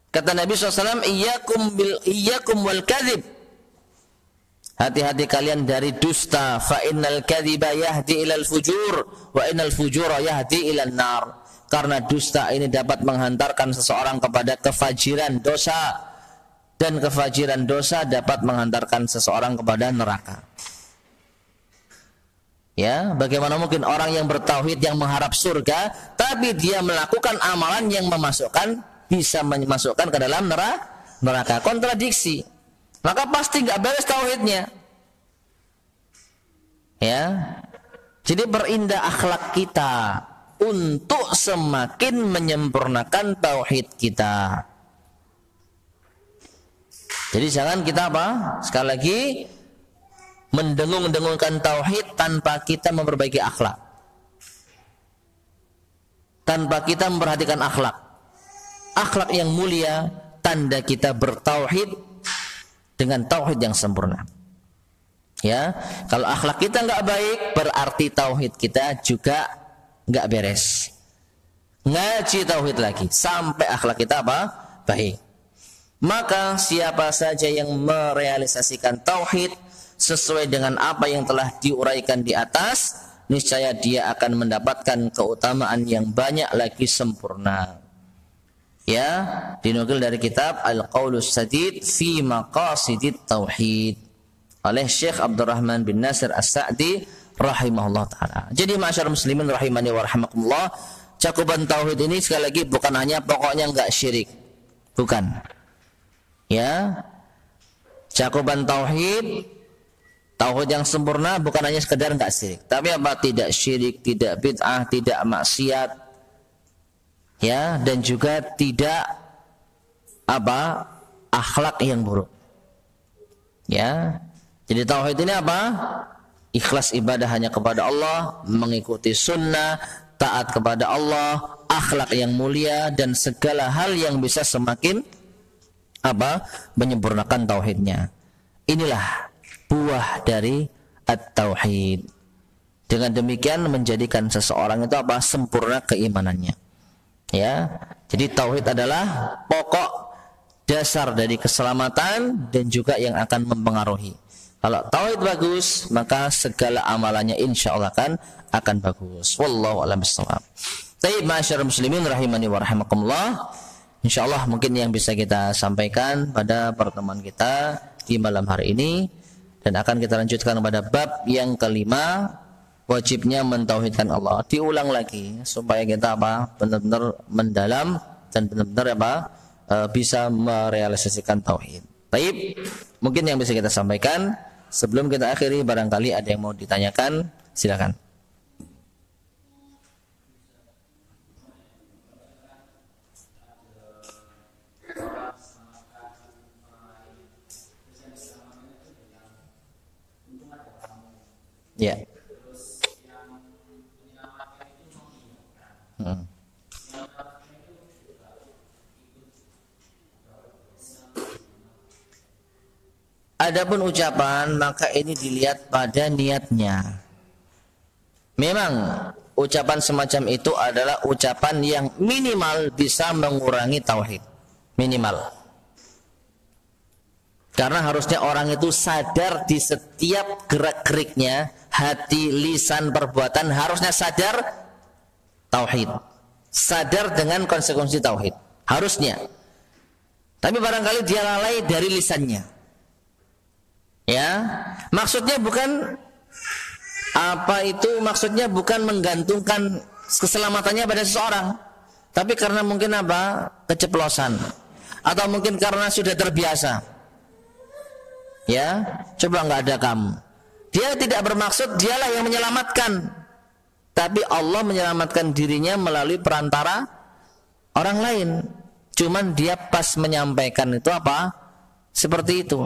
Kata Nabi SAW, iyyakum wal kadhib. Hati-hati kalian dari dusta. Fa innal kadhiba yahdi ilal fujur, wa innal fujura yahdi ilal nar. Karena dusta ini dapat menghantarkan seseorang kepada kefajiran dosa, dan kefajiran dosa dapat menghantarkan seseorang kepada neraka. Ya, bagaimana mungkin orang yang bertauhid yang mengharap surga, tapi dia melakukan amalan yang bisa memasukkan ke dalam neraka? Kontradiksi. Maka pasti nggak beres tauhidnya. Ya, jadi berindah akhlak kita untuk semakin menyempurnakan tauhid kita. Jadi jangan kita apa? Sekali lagi, mendengung-dengungkan tauhid tanpa kita memperbaiki akhlak, tanpa kita memperhatikan akhlak. Akhlak yang mulia tanda kita bertauhid dengan tauhid yang sempurna. Ya, kalau akhlak kita nggak baik, berarti tauhid kita juga nggak beres. Ngaji tauhid lagi sampai akhlak kita apa? Baik. Maka siapa saja yang merealisasikan tauhid sesuai dengan apa yang telah diuraikan di atas, niscaya dia akan mendapatkan keutamaan yang banyak lagi sempurna. Ya, dinukil dari kitab Al-Qaulus Sadid fi Maqasidit Tauhid oleh Syekh Abdurrahman bin Nasir As-Sa'di rahimahullah taala. Jadi masyarakat muslimin rahimani wa rahimakumullah, cakupan tauhid ini sekali lagi bukan hanya pokoknya enggak syirik. Bukan. Ya. Cakupan tauhid yang sempurna bukan hanya sekedar enggak syirik, tapi apa? Tidak syirik, tidak bid'ah, tidak maksiat. Ya, dan juga tidak apa? Akhlak yang buruk. Ya. Jadi tauhid ini apa? Ikhlas ibadah hanya kepada Allah, mengikuti sunnah, taat kepada Allah, akhlak yang mulia, dan segala hal yang bisa semakin apa? Menyempurnakan tauhidnya. Inilah buah dari at-tauhid. Dengan demikian menjadikan seseorang itu apa? Sempurna keimanannya. Ya. Jadi tauhid adalah pokok dasar dari keselamatan dan juga yang akan mempengaruhi. Kalau tauhid bagus, maka segala amalannya insyaallah akan bagus. Wallahu a'lam bishawab. Baik, masyarakat muslimin rahimani wa rahimakumullah. Insyaallah mungkin yang bisa kita sampaikan pada pertemuan kita di malam hari ini, dan akan kita lanjutkan pada bab yang kelima, wajibnya mentauhidkan Allah. Diulang lagi supaya kita apa? Benar-benar mendalam dan benar-benar apa? Bisa merealisasikan tauhid. Baik, mungkin yang bisa kita sampaikan sebelum kita akhiri, barangkali ada yang mau ditanyakan, silakan. Ya. Adapun ucapan, maka ini dilihat pada niatnya. Memang ucapan semacam itu adalah ucapan yang minimal bisa mengurangi tauhid. Minimal. Karena harusnya orang itu sadar di setiap gerak-geriknya, hati, lisan, perbuatan, harusnya sadar tauhid. Sadar dengan konsekuensi tauhid. Harusnya. Tapi barangkali dia lalai dari lisannya. Ya, maksudnya bukan apa itu, maksudnya bukan menggantungkan keselamatannya pada seseorang, tapi karena mungkin apa? Keceplosan, atau mungkin karena sudah terbiasa. Ya, coba nggak ada kamu. Dia tidak bermaksud dialah yang menyelamatkan, tapi Allah menyelamatkan dirinya melalui perantara orang lain. Cuman dia pas menyampaikan itu apa? Seperti itu.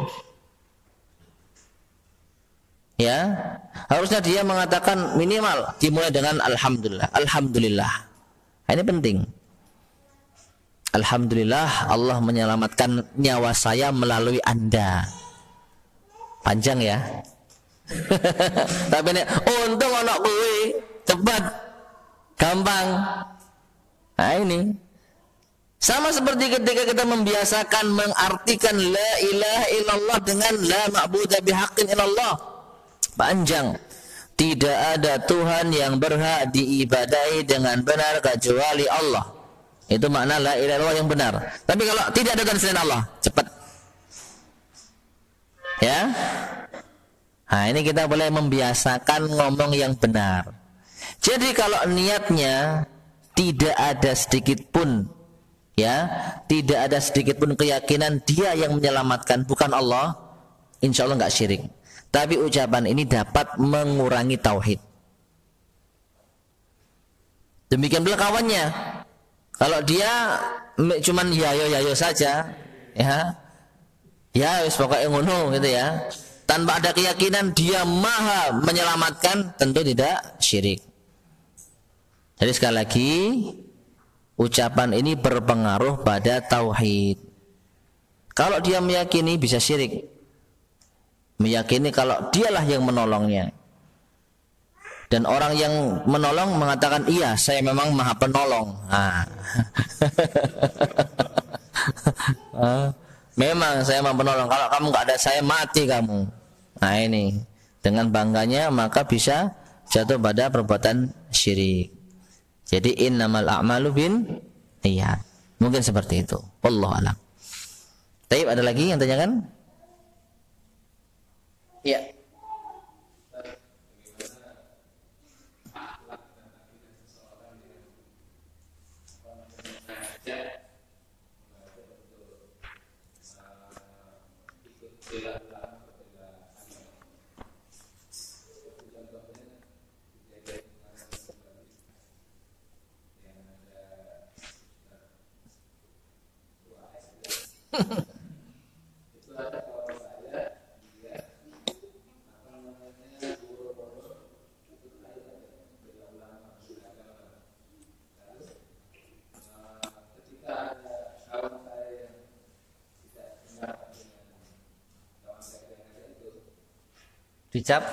Ya, harusnya dia mengatakan minimal dimulai dengan alhamdulillah. Alhamdulillah. Ini penting. Alhamdulillah Allah menyelamatkan nyawa saya melalui Anda. Panjang ya. Tapi ini untung anak gue cepat, gampang. Nah ini sama seperti ketika kita membiasakan mengartikan la ilaha illallah dengan la ma'budu bihaqqin illallah. Panjang. Tidak ada Tuhan yang berhak diibadahi dengan benar kecuali Allah. Itu makna la ilaha illallah yang benar. Tapi kalau tidak ada Tuhan selain Allah, cepat. Ya. Nah, ini kita boleh membiasakan ngomong yang benar. Jadi kalau niatnya tidak ada sedikit pun, ya, tidak ada sedikit pun keyakinan dia yang menyelamatkan, bukan Allah, insya Allah nggak syirik. Tapi ucapan ini dapat mengurangi tauhid. Demikian pula kawannya. Kalau dia cuman ya saja, ya wis pokoknya ngono gitu ya, tanpa ada keyakinan dia maha menyelamatkan, tentu tidak syirik. Jadi sekali lagi, ucapan ini berpengaruh pada tauhid. Kalau dia meyakini, bisa syirik. Meyakini kalau dialah yang menolongnya, dan orang yang menolong mengatakan iya saya memang maha penolong. Memang saya mau menolong. Kalau kamu nggak ada saya mati kamu. Nah ini dengan bangganya maka bisa jatuh pada perbuatan syirik. Jadi innamal a'malu bin niyyat. Mungkin seperti itu. Wallahu a'lam. Taib, ada lagi yang tanyakan? Iya. Dicap.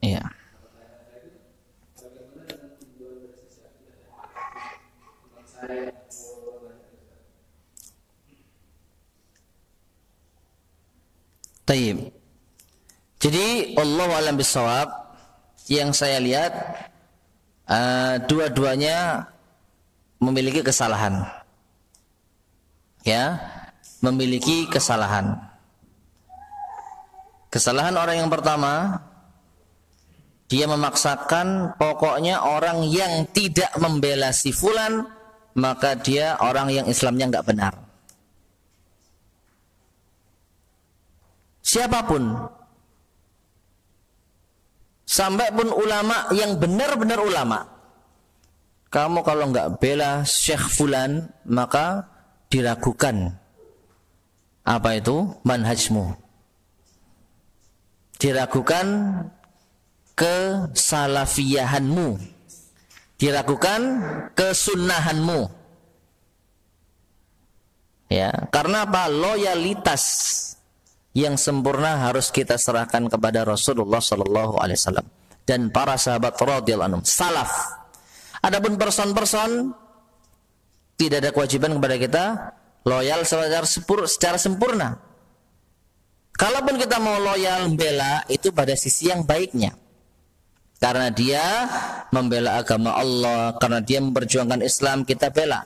Iya. Taib. Jadi Allah alam bisawab, yang saya lihat dua-duanya memiliki kesalahan. Ya, memiliki kesalahan. Kesalahan orang yang pertama, dia memaksakan pokoknya orang yang tidak membela si fulan maka dia orang yang Islamnya enggak benar. Siapapun, sampai pun ulama yang benar-benar ulama, kamu kalau enggak bela Syekh fulan maka diragukan apa itu manhajmu, diragukan kesalafiyahanmu, diragukan kesunnahanmu. Ya, karena apa? Loyalitas yang sempurna harus kita serahkan kepada Rasulullah sallallahu alaihi wasallam dan para sahabat radhiyallahu anhum, salaf. Adapun person-person, tidak ada kewajiban kepada kita loyal secara sempurna. Kalaupun kita mau loyal membela, itu pada sisi yang baiknya, karena dia membela agama Allah, karena dia memperjuangkan Islam, kita bela.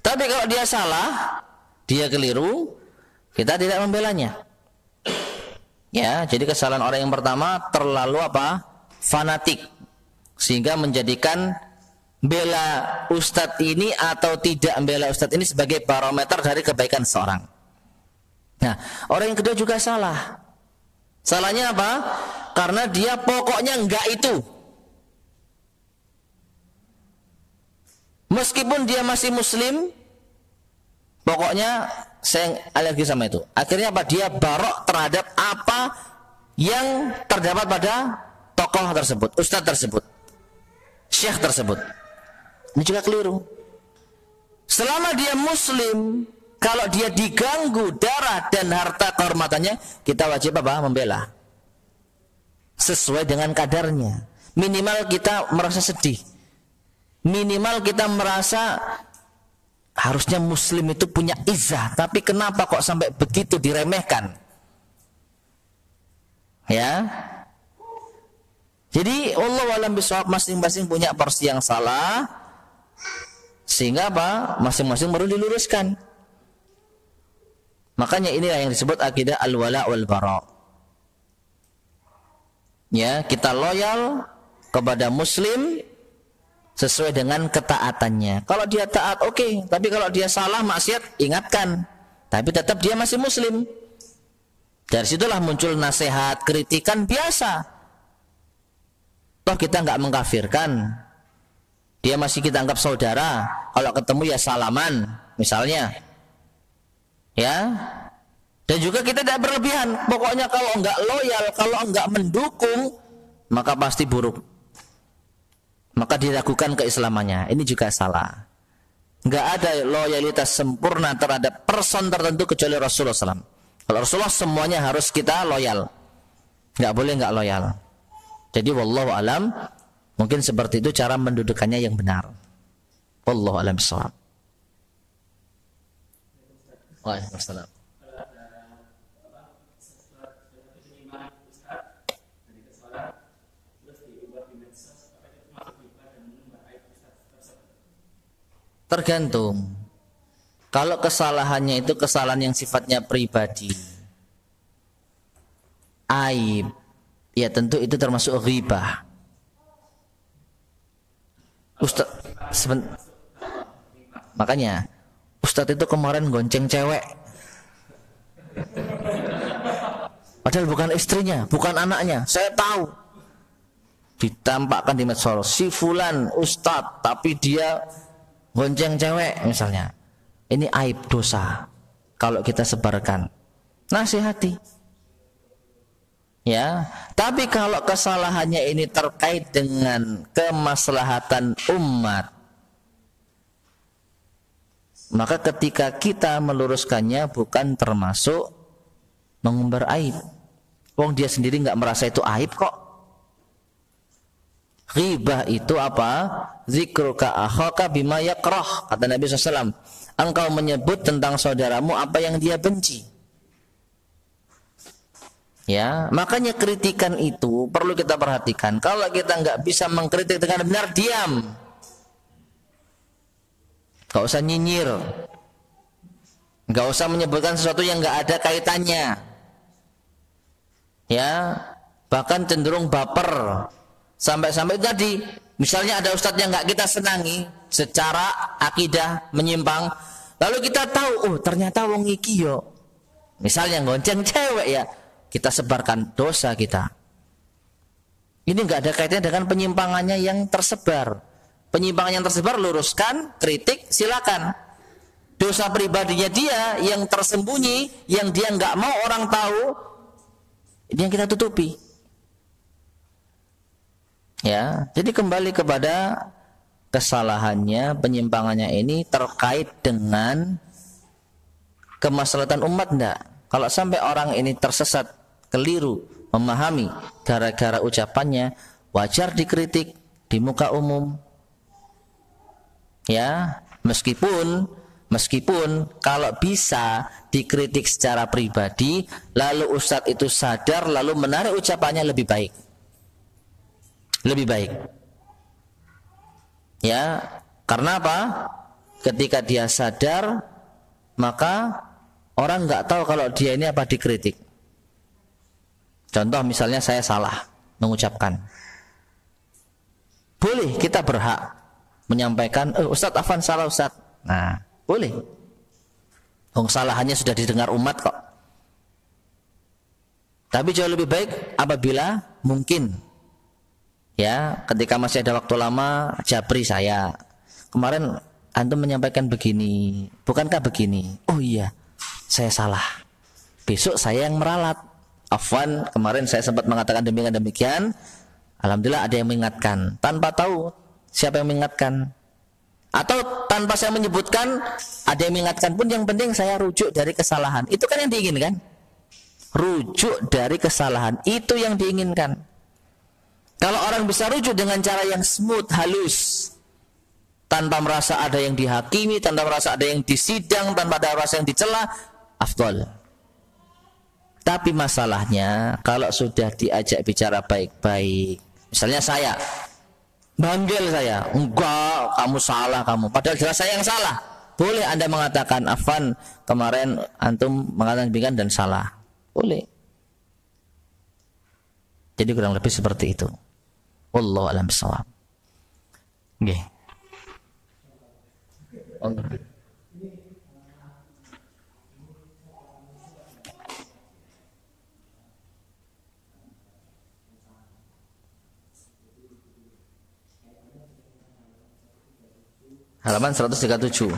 Tapi kalau dia salah, dia keliru, kita tidak membelanya. Ya, jadi kesalahan orang yang pertama terlalu fanatik, sehingga menjadikan bela ustadz ini atau tidak membela ustadz ini sebagai barometer dari kebaikan seorang. Nah, orang yang kedua juga salah. Salahnya apa? Karena dia pokoknya enggak itu. Meskipun dia masih muslim, pokoknya saya alergi sama itu. Akhirnya apa? Dia barok terhadap apa yang terdapat pada tokoh tersebut, ustadz tersebut, syekh tersebut. Ini juga keliru. Selama dia muslim, kalau dia diganggu darah dan harta kehormatannya, kita wajib membela sesuai dengan kadarnya. Minimal kita merasa sedih, minimal kita merasa harusnya muslim itu punya izzah, tapi kenapa kok sampai begitu diremehkan? Ya. Jadi Allah alam bisawab, masing-masing punya porsi yang salah, sehingga masing-masing perlu diluruskan. Makanya inilah yang disebut akidah al-wala wal bara. Ya, kita loyal kepada muslim sesuai dengan ketaatannya. Kalau dia taat, oke. Tapi kalau dia salah, maksiat, ingatkan. Tapi tetap dia masih muslim. Dari situlah muncul nasihat, kritikan biasa. Toh kita nggak mengkafirkan. Dia masih kita anggap saudara. Kalau ketemu ya salaman, misalnya. Ya. Dan juga kita tidak berlebihan. Pokoknya kalau enggak loyal, kalau enggak mendukung, maka pasti buruk. Maka diragukan keislamannya. Ini juga salah. Enggak ada loyalitas sempurna terhadap person tertentu kecuali Rasulullah SAW. Kalau Rasulullah semuanya harus kita loyal. Enggak boleh enggak loyal. Jadi wallahu alam Mungkin seperti itu cara mendudukannya yang benar. Wallahu a'lam bishawab. Waalaikumsalam. Tergantung. Kalau kesalahannya itu kesalahan yang sifatnya pribadi, aib, ya tentu itu termasuk ghibah. Makanya Ustadz itu kemarin gonceng cewek, padahal bukan istrinya, bukan anaknya. Saya tahu. Ditampakkan di medsos, si fulan Ustadz, tapi dia gonceng cewek misalnya. Ini aib, dosa. Kalau kita sebarkan, nasihati. Ya, tapi kalau kesalahannya ini terkait dengan kemaslahatan umat, maka ketika kita meluruskannya bukan termasuk mengumbar aib. Wong dia sendiri nggak merasa itu aib kok. Ghibah itu apa? Zikruka akhaka bima yakrah, kata Nabi SAW. Engkau menyebut tentang saudaramu apa yang dia benci. Ya, makanya kritikan itu perlu kita perhatikan. Kalau kita nggak bisa mengkritik dengan benar, diam. Nggak usah nyinyir, nggak usah menyebutkan sesuatu yang nggak ada kaitannya. Ya, bahkan cenderung baper. Sampai-sampai tadi, misalnya ada ustadz yang nggak kita senangi secara akidah menyimpang, lalu kita tahu, oh ternyata wong iki yo, misalnya gonceng cewek ya, kita sebarkan dosa kita. Ini nggak ada kaitannya dengan penyimpangannya yang tersebar. Penyimpangan yang tersebar luruskan, kritik silakan. Dosa pribadinya dia yang tersembunyi, yang dia nggak mau orang tahu, ini yang kita tutupi. Ya, jadi kembali kepada kesalahannya, penyimpangannya ini terkait dengan kemaslahatan umat enggak? Kalau sampai orang ini tersesat, keliru memahami gara-gara ucapannya, wajar dikritik di muka umum. Ya, meskipun kalau bisa dikritik secara pribadi, lalu ustadz itu sadar lalu menarik ucapannya, lebih baik. Lebih baik. Ya, karena apa? Ketika dia sadar, maka orang nggak tahu kalau dia ini apa dikritik. Contoh misalnya saya salah mengucapkan. Boleh, kita berhak menyampaikan, Ustadz Afan salah Ustadz. Nah, boleh. Kesalahannya sudah didengar umat kok. Tapi jauh lebih baik apabila mungkin. Ya, ketika masih ada waktu lama, japri saya. Kemarin antum menyampaikan begini, bukankah begini? Oh iya, saya salah. Besok saya yang meralat. Afwan, kemarin saya sempat mengatakan demikian. Alhamdulillah ada yang mengingatkan, tanpa tahu siapa yang mengingatkan. Atau tanpa saya menyebutkan, ada yang mengingatkan pun, yang penting saya rujuk dari kesalahan. Itu kan yang diinginkan. Rujuk dari kesalahan, itu yang diinginkan. Kalau orang bisa rujuk dengan cara yang smooth, halus, tanpa merasa ada yang dihakimi, tanpa merasa ada yang disidang, tanpa ada rasa yang dicela, afdal. Tapi masalahnya kalau sudah diajak bicara baik-baik, misalnya saya manggil saya, enggak, kamu salah kamu, padahal jelas saya yang salah. Boleh Anda mengatakan, Afan, kemarin antum mengatakan demikian dan salah. Boleh. Jadi kurang lebih seperti itu. Wallahu a'lam bishawab. Nggih. Halaman 137.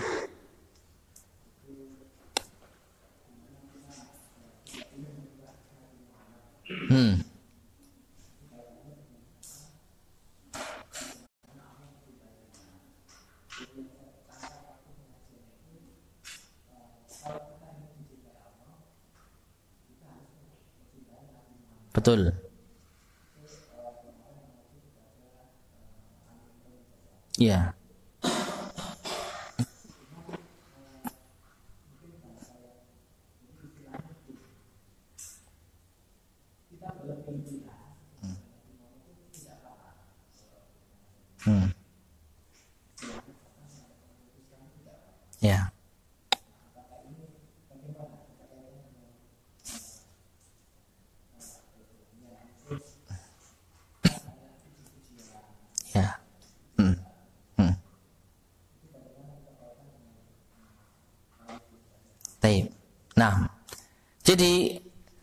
Betul. Ya. Ya. Ya. Taib. Nah, jadi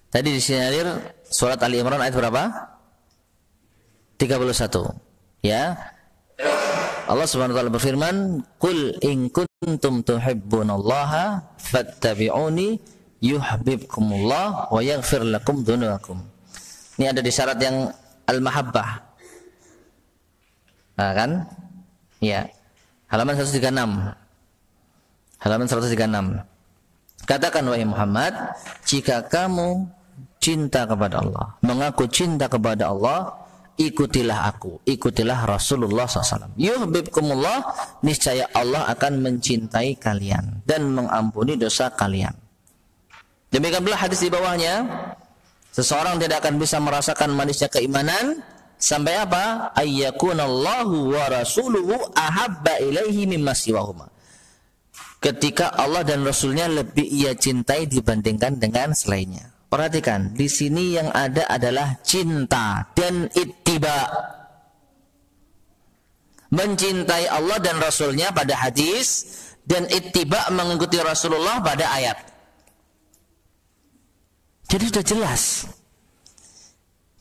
tadi disinyalir surat Ali Imran ayat berapa? 31. Ya. Allah Subhanahu wa taala berfirman, "Qul in kuntum tuhibbunallaha fattabi'uni yuhibbukumullah wa yaghfir lakum dzunubakum." Ini ada di syarat yang al-mahabbah. Nah, kan? Ya. Halaman 136. Halaman 136. Katakan wahai Muhammad, jika kamu cinta kepada Allah, mengaku cinta kepada Allah, ikutilah aku, ikutilah Rasulullah SAW. Yuhibbukumullah, niscaya Allah akan mencintai kalian dan mengampuni dosa kalian. Demikian pula hadis di bawahnya, seseorang tidak akan bisa merasakan manisnya keimanan sampai apa? Ayyakunallahu wa rasuluhu ahabba ilaihi mimma siwahuma. Ketika Allah dan Rasulnya lebih ia cintai dibandingkan dengan selainnya. Perhatikan, di sini yang ada adalah cinta dan ittiba. Mencintai Allah dan Rasulnya pada hadis, dan ittiba mengikuti Rasulullah pada ayat. Jadi sudah jelas.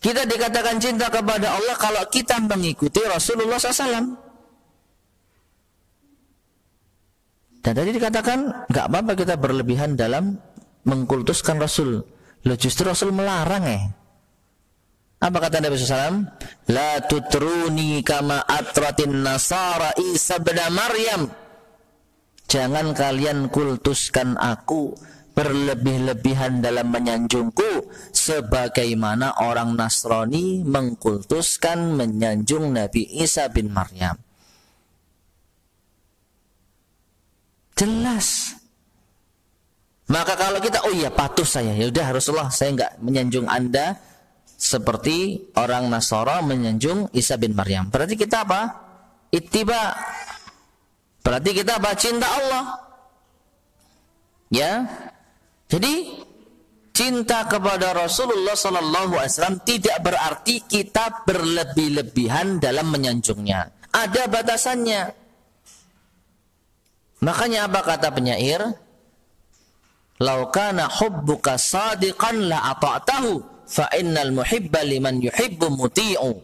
Kita dikatakan cinta kepada Allah kalau kita mengikuti Rasulullah SAW. Dan tadi dikatakan nggak apa-apa kita berlebihan dalam mengkultuskan Rasul. Loh, justru Rasul melarang Apa kata Nabi SAW? La tutruni kama atratin nasara Isa bin Maryam. Jangan kalian kultuskan aku berlebih-lebihan dalam menyanjungku sebagaimana orang Nasrani mengkultuskan menyanjung Nabi Isa bin Maryam. Jelas. Maka kalau kita, oh iya patuh saya, ya udah Rasulullah, saya enggak menyanjung Anda seperti orang Nasara menyanjung Isa bin Maryam. Berarti kita apa? Ittiba. Berarti kita apa? Cinta Allah. Ya. Jadi cinta kepada Rasulullah SAW tidak berarti kita berlebih-lebihan dalam menyanjungnya. Ada batasannya. Makanya apa kata penyair? Lau kana hubbuka sadiqan la ata'tahu fa innal muhibba liman yuhibbu muti'u.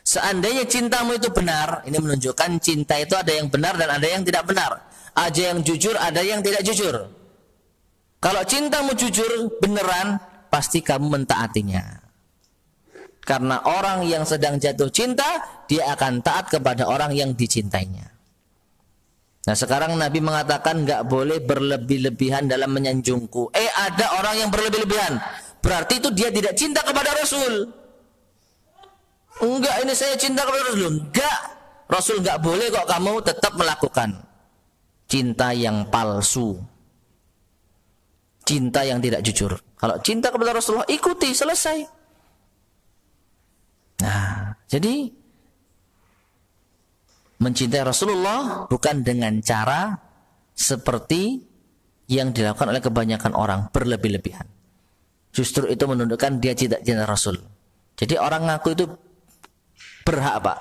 Seandainya cintamu itu benar, ini menunjukkan cinta itu ada yang benar dan ada yang tidak benar. Ada yang jujur, ada yang tidak jujur. Kalau cintamu jujur, beneran, pasti kamu mentaatinya. Karena orang yang sedang jatuh cinta, dia akan taat kepada orang yang dicintainya. Nah sekarang Nabi mengatakan nggak boleh berlebih-lebihan dalam menyanjungku. Ada orang yang berlebih-lebihan. Berarti itu dia tidak cinta kepada Rasul. Enggak, ini saya cinta kepada Rasul. Enggak, Rasul nggak boleh kok kamu tetap melakukan. Cinta yang palsu. Cinta yang tidak jujur. Kalau cinta kepada Rasulullah, ikuti, selesai. Nah, jadi mencintai Rasulullah bukan dengan cara seperti yang dilakukan oleh kebanyakan orang, berlebih-lebihan. Justru itu menunjukkan dia tidak cinta Rasul. Jadi orang ngaku itu berhak, Pak.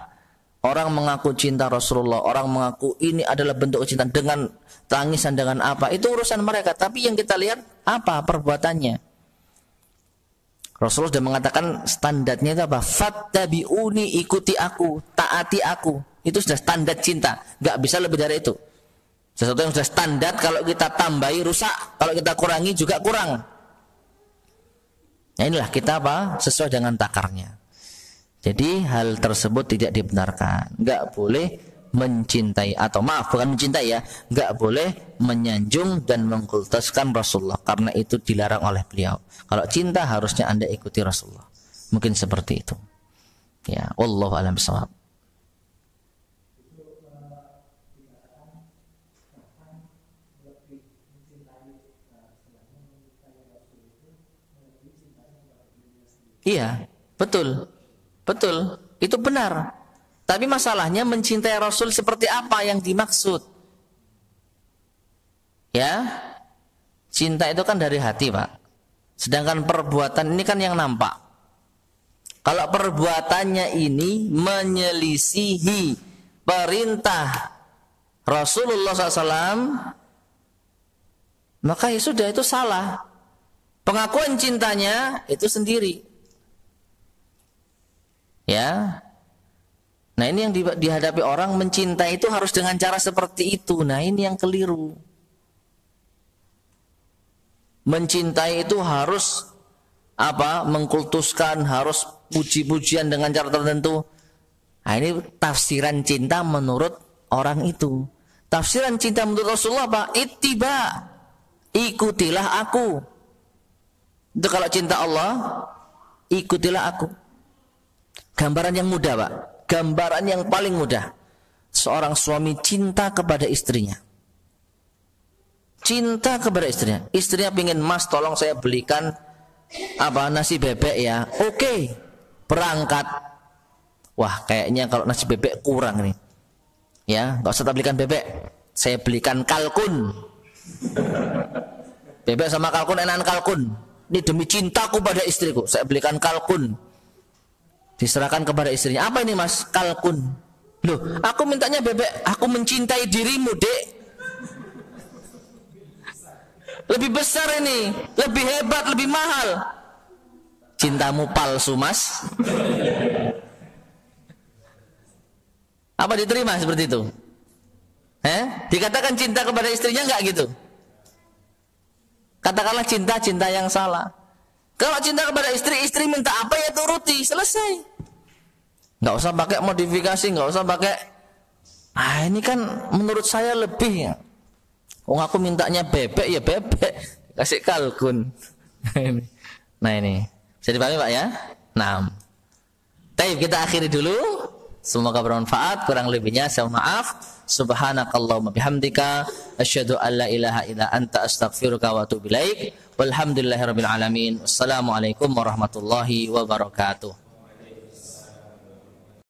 Orang mengaku cinta Rasulullah, orang mengaku ini adalah bentuk cinta dengan tangisan, dengan apa, itu urusan mereka. Tapi yang kita lihat apa perbuatannya. Rasulullah sudah mengatakan standarnya itu apa? Fattabi'uni, ikuti aku, taati aku. Itu sudah standar cinta, nggak bisa lebih dari itu. Sesuatu yang sudah standar, kalau kita tambahi rusak, kalau kita kurangi juga kurang. Nah inilah kita apa? Sesuai dengan takarnya. Jadi hal tersebut tidak dibenarkan. Nggak boleh mencintai, atau maaf bukan mencintai ya, nggak boleh menyanjung dan mengkultuskan Rasulullah, karena itu dilarang oleh beliau. Kalau cinta harusnya Anda ikuti Rasulullah. Mungkin seperti itu. Ya, wallahu a'lam bishawab. Iya, betul. Betul, itu benar. Tapi masalahnya mencintai Rasul seperti apa yang dimaksud? Ya, cinta itu kan dari hati, Pak. Sedangkan perbuatan ini kan yang nampak. Kalau perbuatannya ini menyelisihi perintah Rasulullah SAW, maka ya sudah, itu salah. Pengakuan cintanya itu sendiri. Ya. Nah, ini yang dihadapi orang, mencintai itu harus dengan cara seperti itu. Nah, ini yang keliru. Mencintai itu harus mengkultuskan, harus puji-pujian dengan cara tertentu. Nah, ini tafsiran cinta menurut orang itu. Tafsiran cinta menurut Rasulullah apa? Ittiba. Ikutilah aku. Itu kalau cinta Allah, ikutilah aku. Gambaran yang mudah, Pak. Gambaran yang paling mudah. Seorang suami cinta kepada istrinya. Cinta kepada istrinya. Istrinya pingin, "Mas, tolong saya belikan nasi bebek ya." Oke, berangkat. Wah, kayaknya kalau nasi bebek kurang nih. Ya, nggak usah belikan bebek. Saya belikan kalkun. Bebek sama kalkun, enakan kalkun. Ini demi cintaku pada istriku, saya belikan kalkun. Diserahkan kepada istrinya. "Apa ini, Mas?" "Kalkun." "Loh, aku mintanya bebek." "Aku mencintai dirimu, Dek." Lebih besar ini, lebih hebat, lebih mahal. Cintamu palsu, Mas. Apa diterima seperti itu? Dikatakan cinta kepada istrinya enggak gitu? Katakanlah cinta yang salah. Kalau cinta kepada istri minta apa ya turuti, selesai. Enggak usah pakai modifikasi, enggak usah pakai ini kan menurut saya lebih ya. Aku mintanya bebek ya bebek, kasih kalkun. Nah, ini bisa dipahami, Pak ya? Nah, kita akhiri dulu. Semoga bermanfaat. Kurang lebihnya saya maaf. Subhanakallahumma bihamdika asyhadu an la ilaha illa anta astaghfiruka wa atubu ilaik. Walhamdulillahirabbil alamin. Wassalamualaikum warahmatullahi wabarakatuh.